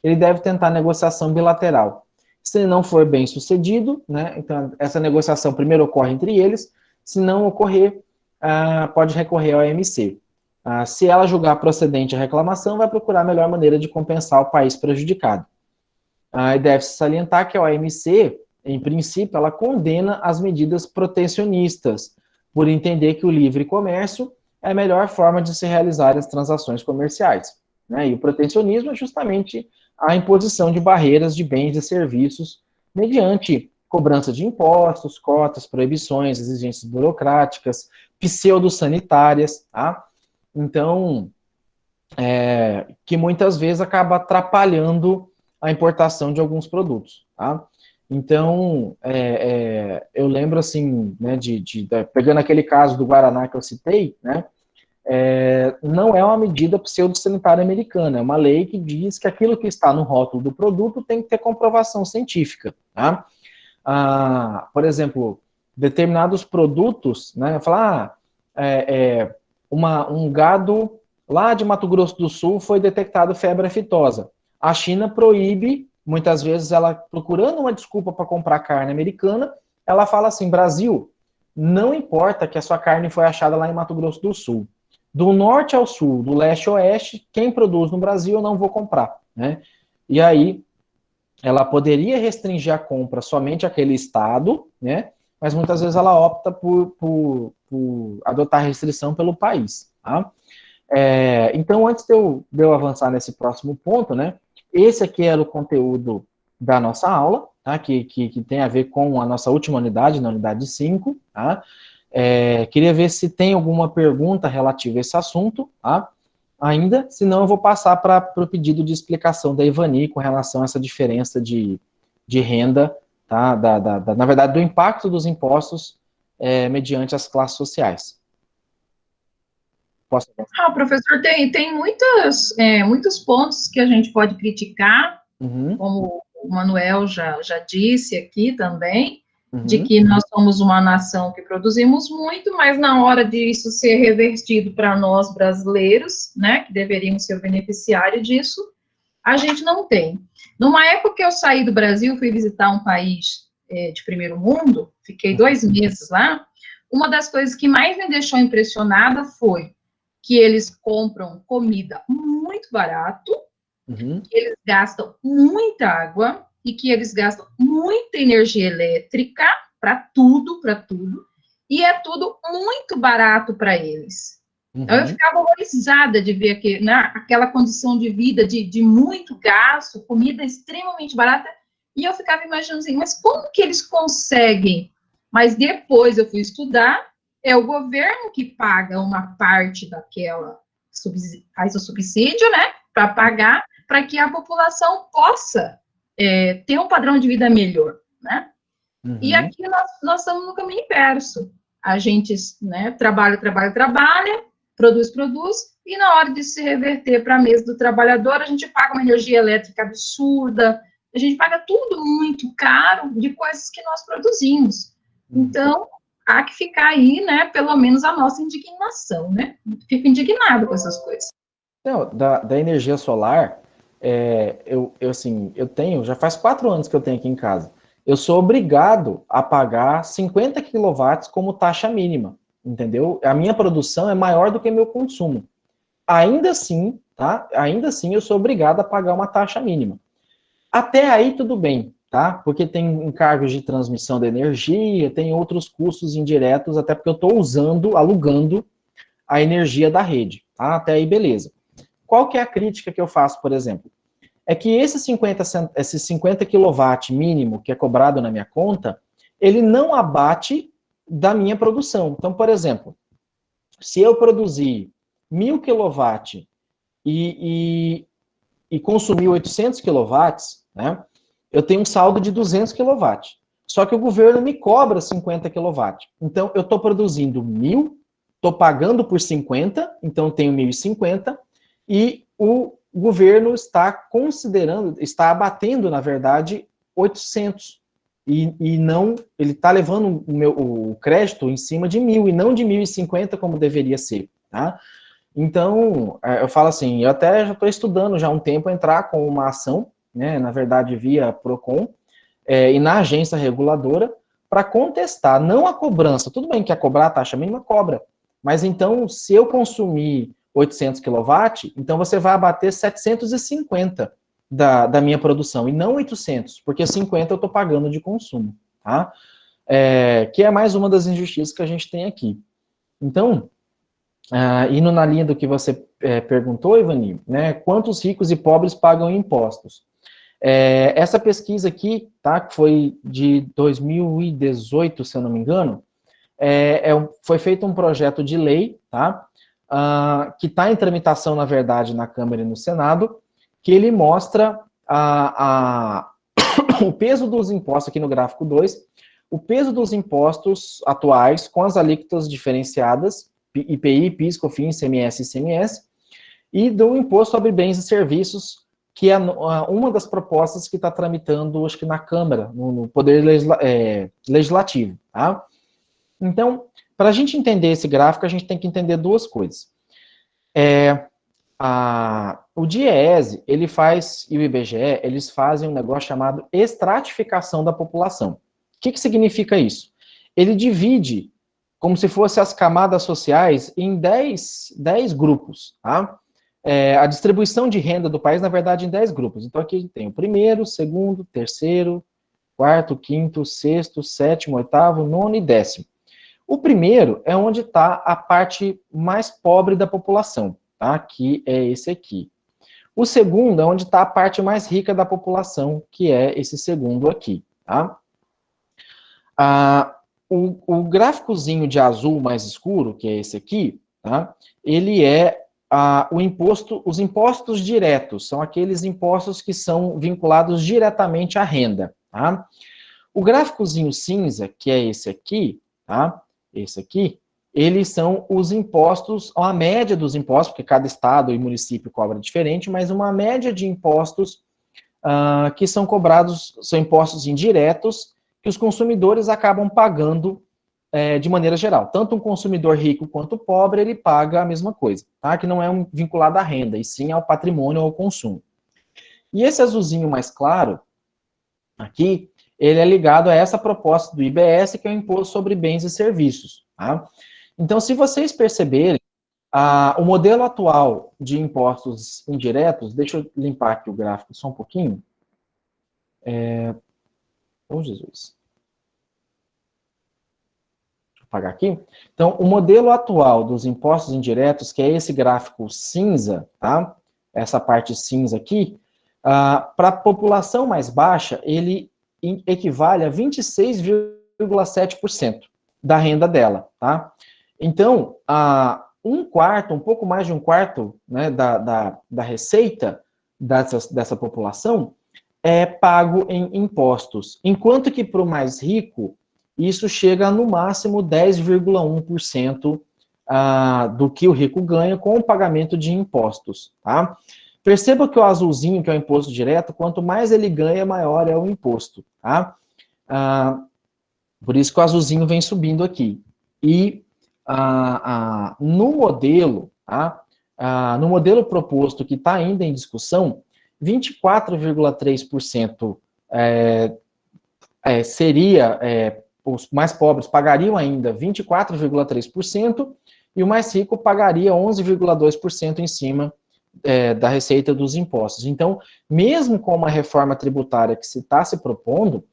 ele deve tentar negociação bilateral. Se não for bem sucedido, né, então essa negociação primeiro ocorre entre eles, se não ocorrer, pode recorrer ao OMC. Se ela julgar procedente a reclamação, vai procurar a melhor maneira de compensar o país prejudicado. E deve-se salientar que a OMC, em princípio, ela condena as medidas protecionistas, por entender que o livre comércio é a melhor forma de se realizar as transações comerciais. Né? E o protecionismo é justamente a imposição de barreiras de bens e serviços mediante cobrança de impostos, cotas, proibições, exigências burocráticas, pseudo-sanitárias, tá? Então, que muitas vezes acaba atrapalhando a importação de alguns produtos, tá? Então, eu lembro assim, né, pegando aquele caso do Guaraná que eu citei, né, não é uma medida pseudo-sanitária americana, é uma lei que diz que aquilo que está no rótulo do produto tem que ter comprovação científica, tá? Por exemplo, determinados produtos, né, falar, um gado lá de Mato Grosso do Sul foi detectado febre aftosa. A China proíbe, muitas vezes ela procurando uma desculpa para comprar carne americana, ela fala assim, Brasil, não importa que a sua carne foi achada lá em Mato Grosso do Sul. Do norte ao sul, do leste ao oeste, quem produz no Brasil eu não vou comprar, né? E aí, ela poderia restringir a compra somente àquele estado, né? Mas muitas vezes ela opta por adotar restrição pelo país, tá? Então, antes de eu avançar nesse próximo ponto, né? Esse aqui era o conteúdo da nossa aula, tá? Que tem a ver com a nossa última unidade, na unidade 5, tá? Queria ver se tem alguma pergunta relativa a esse assunto, tá? Ainda, senão eu vou passar para o pedido de explicação da Ivani com relação a essa diferença de renda, tá? Na verdade, do impacto dos impostos mediante as classes sociais. Posso? Professor, tem muitos pontos que a gente pode criticar, como o Manuel já disse aqui também, de Uhum. que nós somos uma nação que produzimos muito, mas na hora de isso ser revertido para nós brasileiros, né, que deveríamos ser o beneficiário disso, a gente não tem. Numa época que eu saí do Brasil, fui visitar um país de primeiro mundo, fiquei 2 meses lá, uma das coisas que mais me deixou impressionada foi que eles compram comida muito barato, Uhum. que eles gastam muita água e que eles gastam muita energia elétrica para tudo, e é tudo muito barato para eles. Então, eu Uhum. ficava horrorizada de ver né, aquela condição de vida de muito gasto, comida extremamente barata, e eu ficava imaginando assim, mas como que eles conseguem? Mas depois eu fui estudar, é o governo que paga uma parte daquela, faz o subsídio, né, para pagar, para que a população possa ter um padrão de vida melhor, né? E Uhum. aqui nós estamos no caminho inverso. A gente, né, trabalha, produz, e na hora de se reverter para a mesa do trabalhador, a gente paga uma energia elétrica absurda, a gente paga tudo muito caro de coisas que nós produzimos. Então, há que ficar aí, né, pelo menos a nossa indignação, né? Fico indignado com essas coisas. Não, da energia solar, assim, eu tenho, já faz 4 anos que eu tenho aqui em casa. Eu sou obrigado a pagar 50 quilowatts como taxa mínima, entendeu? A minha produção é maior do que meu consumo. Ainda assim, tá? Ainda assim, eu sou obrigado a pagar uma taxa mínima. Até aí, tudo bem, tá? Porque tem encargos de transmissão de energia, tem outros custos indiretos, até porque eu estou alugando a energia da rede, tá? Até aí, beleza. Qual que é a crítica que eu faço, por exemplo? É que esse 50 kW mínimo que é cobrado na minha conta, ele não abate da minha produção. Então, por exemplo, se eu produzir 1.000 kW e consumir 800 kW, né, eu tenho um saldo de 200 kW. Só que o governo me cobra 50 kW. Então, eu estou produzindo 1.000, estou pagando por 50, então eu tenho 1.050, e o governo está considerando, está abatendo, na verdade, 800. E não, ele está levando o crédito em cima de 1.000 e não de 1.050 como deveria ser, tá? Então, eu falo assim, eu até já estou estudando já há um tempo entrar com uma ação, né, na verdade via PROCON, e na agência reguladora, para contestar, não a cobrança, tudo bem que a cobrar a taxa mínima cobra, mas então, se eu consumir 800 kW, então você vai abater 750 da minha produção, e não 800, porque 50 eu estou pagando de consumo, tá? Que é mais uma das injustiças que a gente tem aqui. Então, indo na linha do que você perguntou, Ivani, né, quantos ricos e pobres pagam impostos? Essa pesquisa aqui, tá, que foi de 2018, se eu não me engano, foi feito um projeto de lei, tá, que está em tramitação, na verdade, na Câmara e no Senado, que ele mostra o peso dos impostos, aqui no gráfico 2, o peso dos impostos atuais com as alíquotas diferenciadas, IPI, PIS, COFINS, CMS e ICMS, e do imposto sobre bens e serviços, que é uma das propostas que está tramitando, acho que na Câmara, no Poder Legislativo. Tá? Então, para a gente entender esse gráfico, a gente tem que entender duas coisas. O DIEESE, ele faz, e o IBGE, eles fazem um negócio chamado estratificação da população. O que significa isso? Ele divide como se fossem as camadas sociais em 10 grupos, tá? A distribuição de renda do país, na verdade, em 10 grupos. Então, aqui tem o primeiro, segundo, terceiro, quarto, quinto, sexto, sétimo, oitavo, nono e décimo. O primeiro é onde está a parte mais pobre da população, tá? Que é esse aqui. O segundo é onde está a parte mais rica da população, que é esse segundo aqui, tá? O gráficozinho de azul mais escuro, que é esse aqui, tá? Ele é os impostos diretos, são aqueles impostos que são vinculados diretamente à renda, tá? O gráficozinho cinza, que é esse aqui, tá? Esse aqui, eles são os impostos, a média dos impostos, porque cada estado e município cobra diferente, mas uma média de impostos que são cobrados, são impostos indiretos, que os consumidores acabam pagando de maneira geral. Tanto um consumidor rico quanto pobre, ele paga a mesma coisa, tá? Que não é vinculado à renda, e sim ao patrimônio ou ao consumo. E esse azulzinho mais claro, aqui, ele é ligado a essa proposta do IBS, que é o Imposto sobre Bens e Serviços, tá? Então, se vocês perceberem, o modelo atual de impostos indiretos, deixa eu limpar aqui o gráfico só um pouquinho. Oh, Jesus. Deixa eu apagar aqui. Então, o modelo atual dos impostos indiretos, que é esse gráfico cinza, tá? Essa parte cinza aqui, para a população mais baixa, ele equivale a 26,7% da renda dela, tá? Então, um pouco mais de um quarto, né, da receita dessa população é pago em impostos, enquanto que para o mais rico, isso chega no máximo 10,1% do que o rico ganha com o pagamento de impostos, tá? Perceba que o azulzinho, que é o imposto direto, quanto mais ele ganha, maior é o imposto, tá? Por isso que o azulzinho vem subindo aqui. E no modelo, tá? No modelo proposto que está ainda em discussão, 24,3% seria, os mais pobres pagariam ainda 24,3%, e o mais rico pagaria 11,2% em cima da receita dos impostos. Então, mesmo com uma reforma tributária que se está se propondo,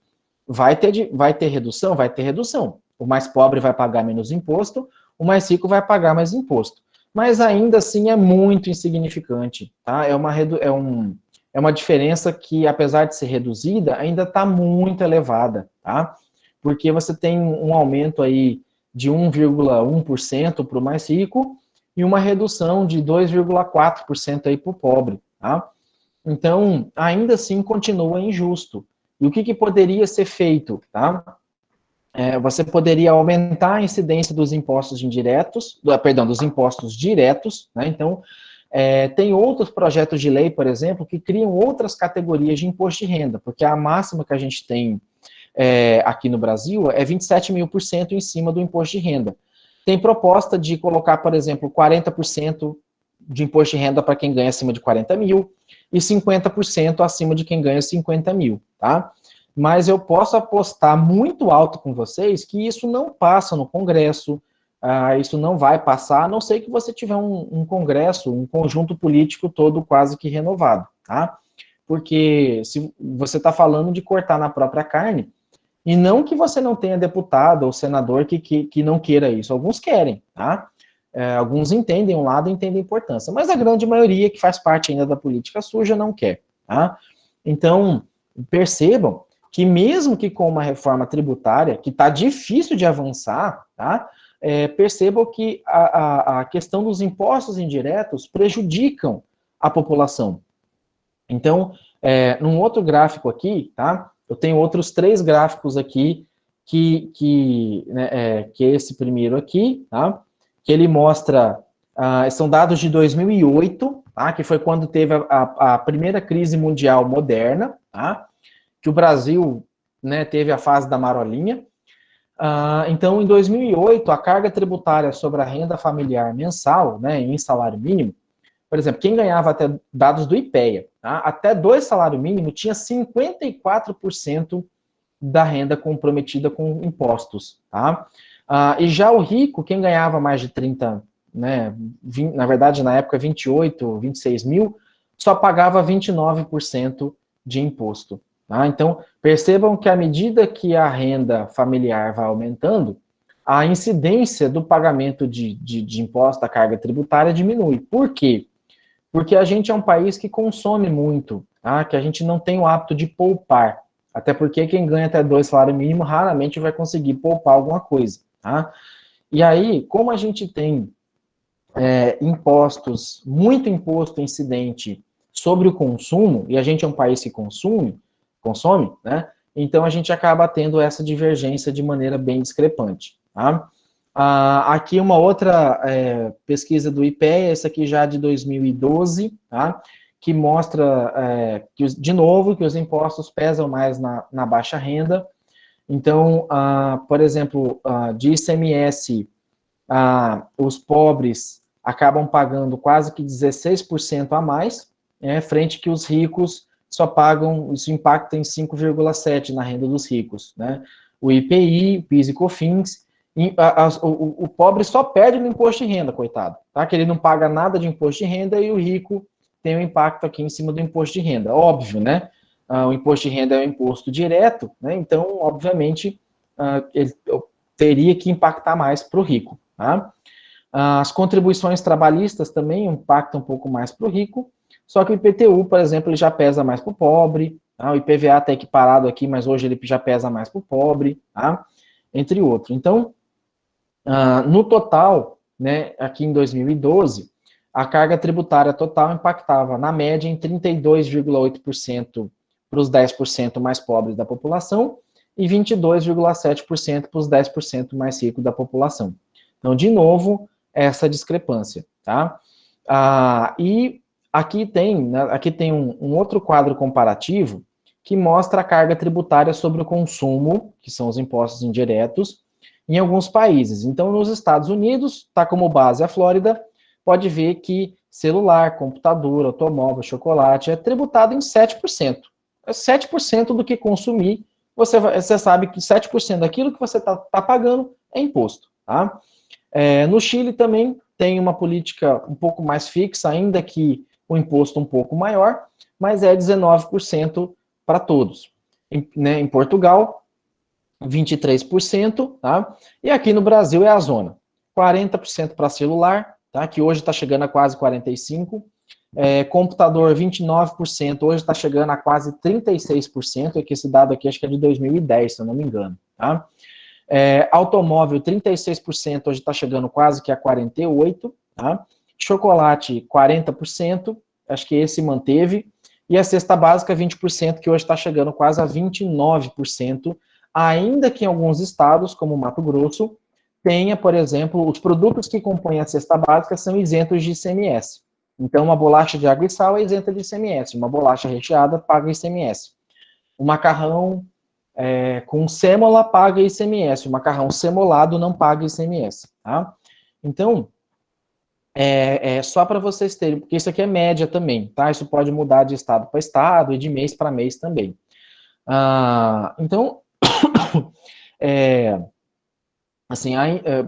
vai ter redução? Vai ter redução. O mais pobre vai pagar menos imposto, o mais rico vai pagar mais imposto. Mas ainda assim é muito insignificante, tá? É uma diferença que, apesar de ser reduzida, ainda está muito elevada, tá? Porque você tem um aumento aí de 1,1% para o mais rico e uma redução de 2,4% aí para o pobre, tá? Então, ainda assim, continua injusto. E o que poderia ser feito, tá? Você poderia aumentar a incidência dos impostos indiretos, dos impostos diretos, né? Então, tem outros projetos de lei, por exemplo, que criam outras categorias de imposto de renda, porque a máxima que a gente tem aqui no Brasil é 27 mil por cento em cima do imposto de renda. Tem proposta de colocar, por exemplo, 40% de imposto de renda para quem ganha acima de 40 mil e 50% acima de quem ganha 50 mil, tá? Mas eu posso apostar muito alto com vocês que isso não passa no Congresso, isso não vai passar, a não ser que você tiver um Congresso, um conjunto político todo quase que renovado, tá? Porque se você está falando de cortar na própria carne, e não que você não tenha deputado ou senador que não queira isso, alguns querem, tá? Alguns entendem um lado e entendem a importância, mas a grande maioria que faz parte ainda da política suja não quer, tá? Então, percebam que mesmo que com uma reforma tributária, que está difícil de avançar, tá? Percebam que a questão dos impostos indiretos prejudicam a população. Então, num outro gráfico aqui, tá? Eu tenho outros 3 gráficos aqui, que é esse primeiro aqui, tá? Que ele mostra, são dados de 2008, tá? Que foi quando teve a primeira crise mundial moderna, tá? Que o Brasil, né, teve a fase da marolinha. Então, em 2008, a carga tributária sobre a renda familiar mensal, né, em salário mínimo, por exemplo, quem ganhava até dados do IPEA, tá? Até 2 salários mínimos tinha 54% da renda comprometida com impostos, tá? E já o rico, quem ganhava mais de 30, né, 20, na verdade, na época, 28, 26 mil, só pagava 29% de imposto, tá? Então, percebam que à medida que a renda familiar vai aumentando, a incidência do pagamento de imposto da carga tributária diminui. Por quê? Porque a gente é um país que consome muito, tá? Que a gente não tem o hábito de poupar. Até porque quem ganha até 2 salários mínimos raramente vai conseguir poupar alguma coisa, tá? E aí, como a gente tem impostos, muito imposto incidente sobre o consumo, e a gente é um país que consome, né? Então a gente acaba tendo essa divergência de maneira bem discrepante, tá? Aqui uma outra pesquisa do IPEA, essa aqui já de 2012, tá? que mostra, de novo, que os impostos pesam mais na baixa renda. Então, por exemplo, de ICMS, os pobres acabam pagando quase que 16% a mais, frente que os ricos só pagam, isso impacta em 5,7% na renda dos ricos, né? O IPI, o PIS e COFINS, o pobre só perde no imposto de renda, coitado, tá? Que ele não paga nada de imposto de renda e o rico tem um impacto aqui em cima do imposto de renda. Óbvio, né? O imposto de renda é um imposto direto, né? Então, obviamente, ele teria que impactar mais para o rico, tá? As contribuições trabalhistas também impactam um pouco mais para o rico, só que o IPTU, por exemplo, ele já pesa mais para o pobre, tá? O IPVA está equiparado aqui, mas hoje ele já pesa mais para o pobre, tá? Entre outros. Então, no total, né, aqui em 2012, a carga tributária total impactava, na média, em 32,8% para os 10% mais pobres da população e 22,7% para os 10% mais ricos da população. Então, de novo, essa discrepância, tá? E aqui tem, né, um outro quadro comparativo que mostra a carga tributária sobre o consumo, que são os impostos indiretos, em alguns países. Então, nos Estados Unidos, está como base a Flórida, pode ver que celular, computador, automóvel, chocolate é tributado em 7%. É 7% do que consumir, você sabe que 7% daquilo que você está pagando é imposto, tá? No Chile também tem uma política um pouco mais fixa, ainda que o imposto um pouco maior, mas é 19% para todos. Em Portugal, 23%, tá? E aqui no Brasil é a zona. 40% para celular, tá? Que hoje está chegando a quase 45%. Computador, 29%, hoje está chegando a quase 36%, é que esse dado aqui acho que é de 2010, se eu não me engano, tá? Automóvel, 36%, hoje está chegando quase que a 48%, tá? Chocolate, 40%, acho que esse manteve, e a cesta básica, 20%, que hoje está chegando quase a 29%, ainda que em alguns estados, como Mato Grosso, tenha, por exemplo, os produtos que compõem a cesta básica são isentos de ICMS. Então, uma bolacha de água e sal é isenta de ICMS, uma bolacha recheada paga ICMS. O macarrão com sêmola paga ICMS, o macarrão semolado não paga ICMS, tá? Então, só para vocês terem, porque isso aqui é média também, tá? Isso pode mudar de estado para estado e de mês para mês também. Então, assim,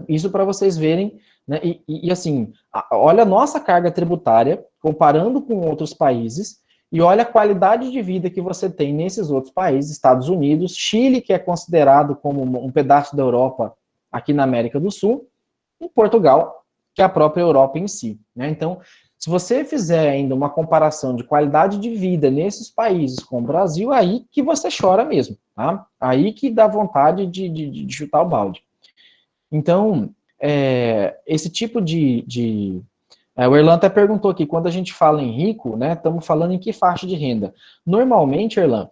isso para vocês verem, né? E assim, olha a nossa carga tributária, comparando com outros países, e olha a qualidade de vida que você tem nesses outros países, Estados Unidos, Chile, que é considerado como um pedaço da Europa aqui na América do Sul, e Portugal, que é a própria Europa em si, né? Então, se você fizer ainda uma comparação de qualidade de vida nesses países com o Brasil, aí que você chora mesmo, tá? Aí que dá vontade de chutar o balde. Então, esse tipo o Erlan até perguntou aqui, quando a gente fala em rico, né, estamos falando em que faixa de renda? Normalmente, Erlan,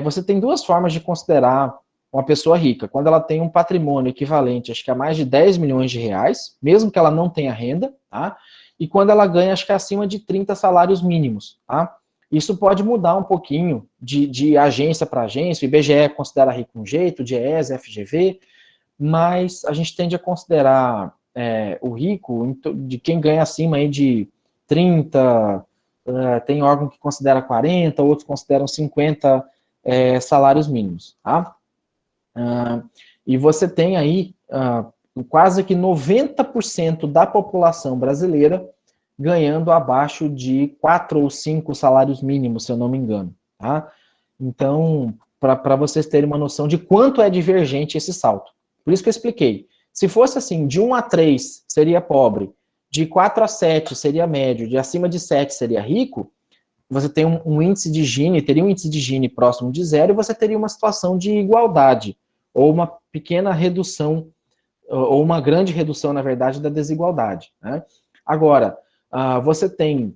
você tem duas formas de considerar uma pessoa rica. Quando ela tem um patrimônio equivalente, acho que a mais de 10 milhões de reais, mesmo que ela não tenha renda, tá? E quando ela ganha, acho que acima de 30 salários mínimos, tá? Isso pode mudar um pouquinho de agência para agência, o IBGE considera rico um jeito, o DIEESE, FGV, mas a gente tende a considerar o rico de quem ganha acima aí de 30, tem órgão que considera 40, outros consideram 50 salários mínimos, tá? E você tem aí quase que 90% da população brasileira ganhando abaixo de 4 ou 5 salários mínimos, se eu não me engano, tá? Então, para vocês terem uma noção de quanto é divergente esse salto. Por isso que eu expliquei. Se fosse assim, de 1 a 3 seria pobre, de 4 a 7 seria médio, de acima de 7 seria rico, você tem um índice de Gini, teria um índice de Gini próximo de zero, e você teria uma situação de igualdade, ou uma pequena redução, ou uma grande redução, na verdade, da desigualdade, né? Agora, você tem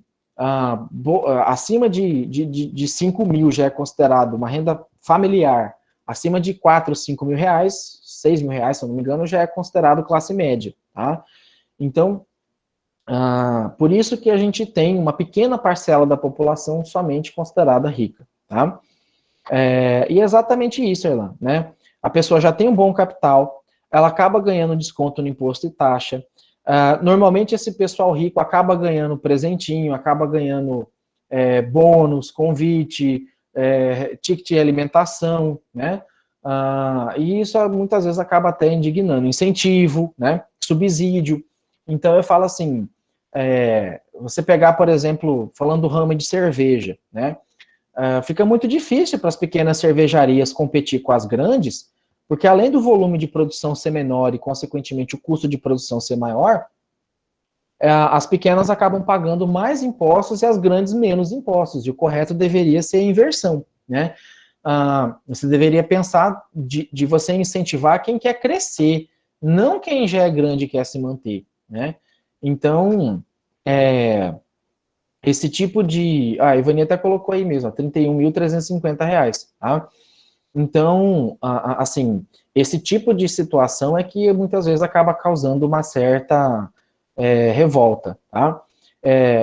acima de 5 mil já é considerado uma renda familiar, acima de 4, 5 mil reais, 6 mil reais, se eu não me engano, já é considerado classe média, tá? Então, Por isso que a gente tem uma pequena parcela da população somente considerada rica, tá? E é exatamente isso, Erlan, né? A pessoa já tem um bom capital, ela acaba ganhando desconto no imposto e taxa. Normalmente esse pessoal rico acaba ganhando presentinho, acaba ganhando bônus, convite, ticket de alimentação, né? E isso muitas vezes acaba até indignando, incentivo, né? Subsídio. Então eu falo assim, você pegar, por exemplo, falando do ramo de cerveja, né? Fica muito difícil para as pequenas cervejarias competir com as grandes, porque além do volume de produção ser menor e, consequentemente, o custo de produção ser maior, as pequenas acabam pagando mais impostos e as grandes menos impostos, e o correto deveria ser a inversão, né? Você deveria pensar de você incentivar quem quer crescer, não quem já é grande e quer se manter, né? Então, esse tipo de... a Ivani até colocou aí mesmo, R$31.350, tá? Então, assim, esse tipo de situação é que muitas vezes acaba causando uma certa revolta, tá?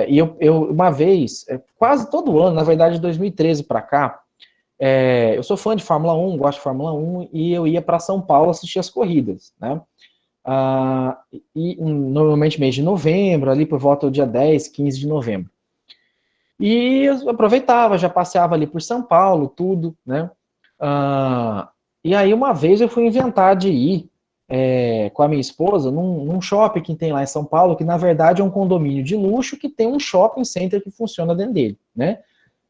E eu uma vez, quase todo ano, na verdade, de 2013 para cá, eu sou fã de Fórmula 1, gosto de Fórmula 1, e eu ia para São Paulo assistir as corridas, né? E normalmente mês de novembro, ali por volta do dia 10, 15 de novembro. E eu aproveitava, já passeava ali por São Paulo, tudo, né? E aí uma vez eu fui inventar de ir com a minha esposa num shopping que tem lá em São Paulo, que na verdade é um condomínio de luxo que tem um shopping center que funciona dentro dele, né?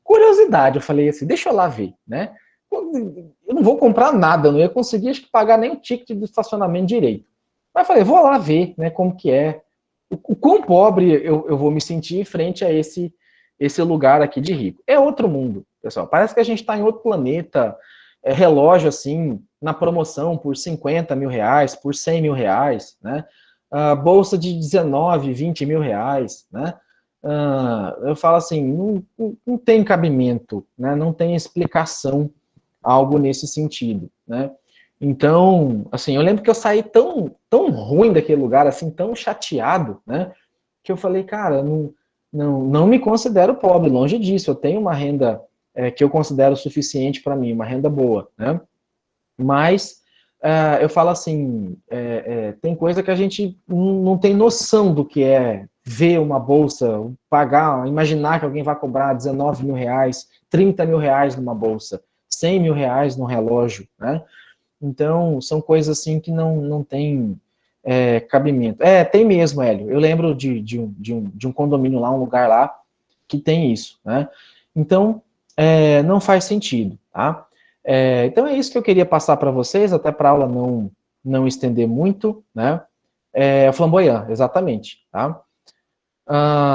Curiosidade, eu falei assim, deixa eu lá ver, né? Eu não vou comprar nada, eu não ia conseguir acho que pagar nem o ticket do estacionamento direito. Mas falei, vou lá ver, né, como que é, o quão pobre eu vou me sentir frente a esse lugar aqui de rico. É outro mundo, pessoal. Parece que a gente está em outro planeta. Relógio assim, na promoção por R$50.000, por R$100.000, né? Bolsa de 19, 20 mil reais, né? Eu falo assim, não tem cabimento, né? Não tem explicação algo nesse sentido, né? Então, assim, eu lembro que eu saí tão ruim daquele lugar, assim, tão chateado, né? Que eu falei, cara, não me considero pobre, longe disso. Eu tenho uma renda que eu considero suficiente para mim, uma renda boa, né? Mas eu falo assim, tem coisa que a gente não tem noção do que é ver uma bolsa, pagar, imaginar que alguém vai cobrar 19 mil reais, 30 mil reais numa bolsa, 100 mil reais num relógio, né? Então, são coisas assim que não tem cabimento. Tem mesmo, Hélio. Eu lembro de um condomínio lá, um lugar lá, que tem isso, né? Então, não faz sentido, tá? Então, é isso que eu queria passar para vocês, até para a aula não estender muito, né? Flamboyant, exatamente, tá?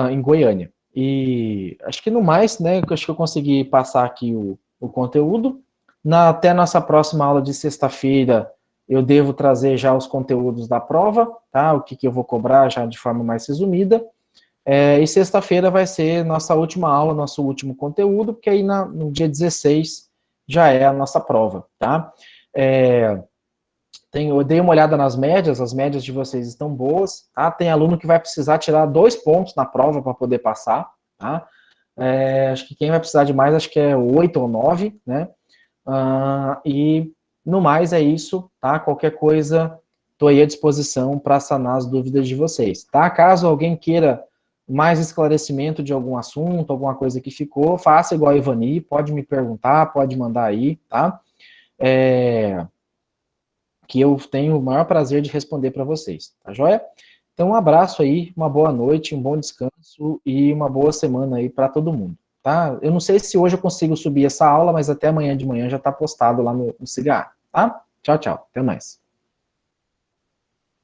Em Goiânia. E acho que no mais, né, acho que eu consegui passar aqui o conteúdo. Até a nossa próxima aula de sexta-feira, eu devo trazer já os conteúdos da prova, tá? O que eu vou cobrar já de forma mais resumida. E sexta-feira vai ser nossa última aula, nosso último conteúdo, porque aí no dia 16 já é a nossa prova, tá? Eu dei uma olhada nas médias, as médias de vocês estão boas, tá? Tem aluno que vai precisar tirar 2 pontos na prova para poder passar, tá? Acho que quem vai precisar de mais, acho que é 8 ou 9, né? E no mais é isso, tá? Qualquer coisa, estou aí à disposição para sanar as dúvidas de vocês, tá? Caso alguém queira mais esclarecimento de algum assunto, alguma coisa que ficou, faça igual a Ivani, pode me perguntar, pode mandar aí, tá? Que eu tenho o maior prazer de responder para vocês, tá joia? Então, um abraço aí, uma boa noite, um bom descanso e uma boa semana aí para todo mundo, tá? Eu não sei se hoje eu consigo subir essa aula, mas até amanhã de manhã já está postado lá no Cigar, tá? Tchau, tchau, até mais.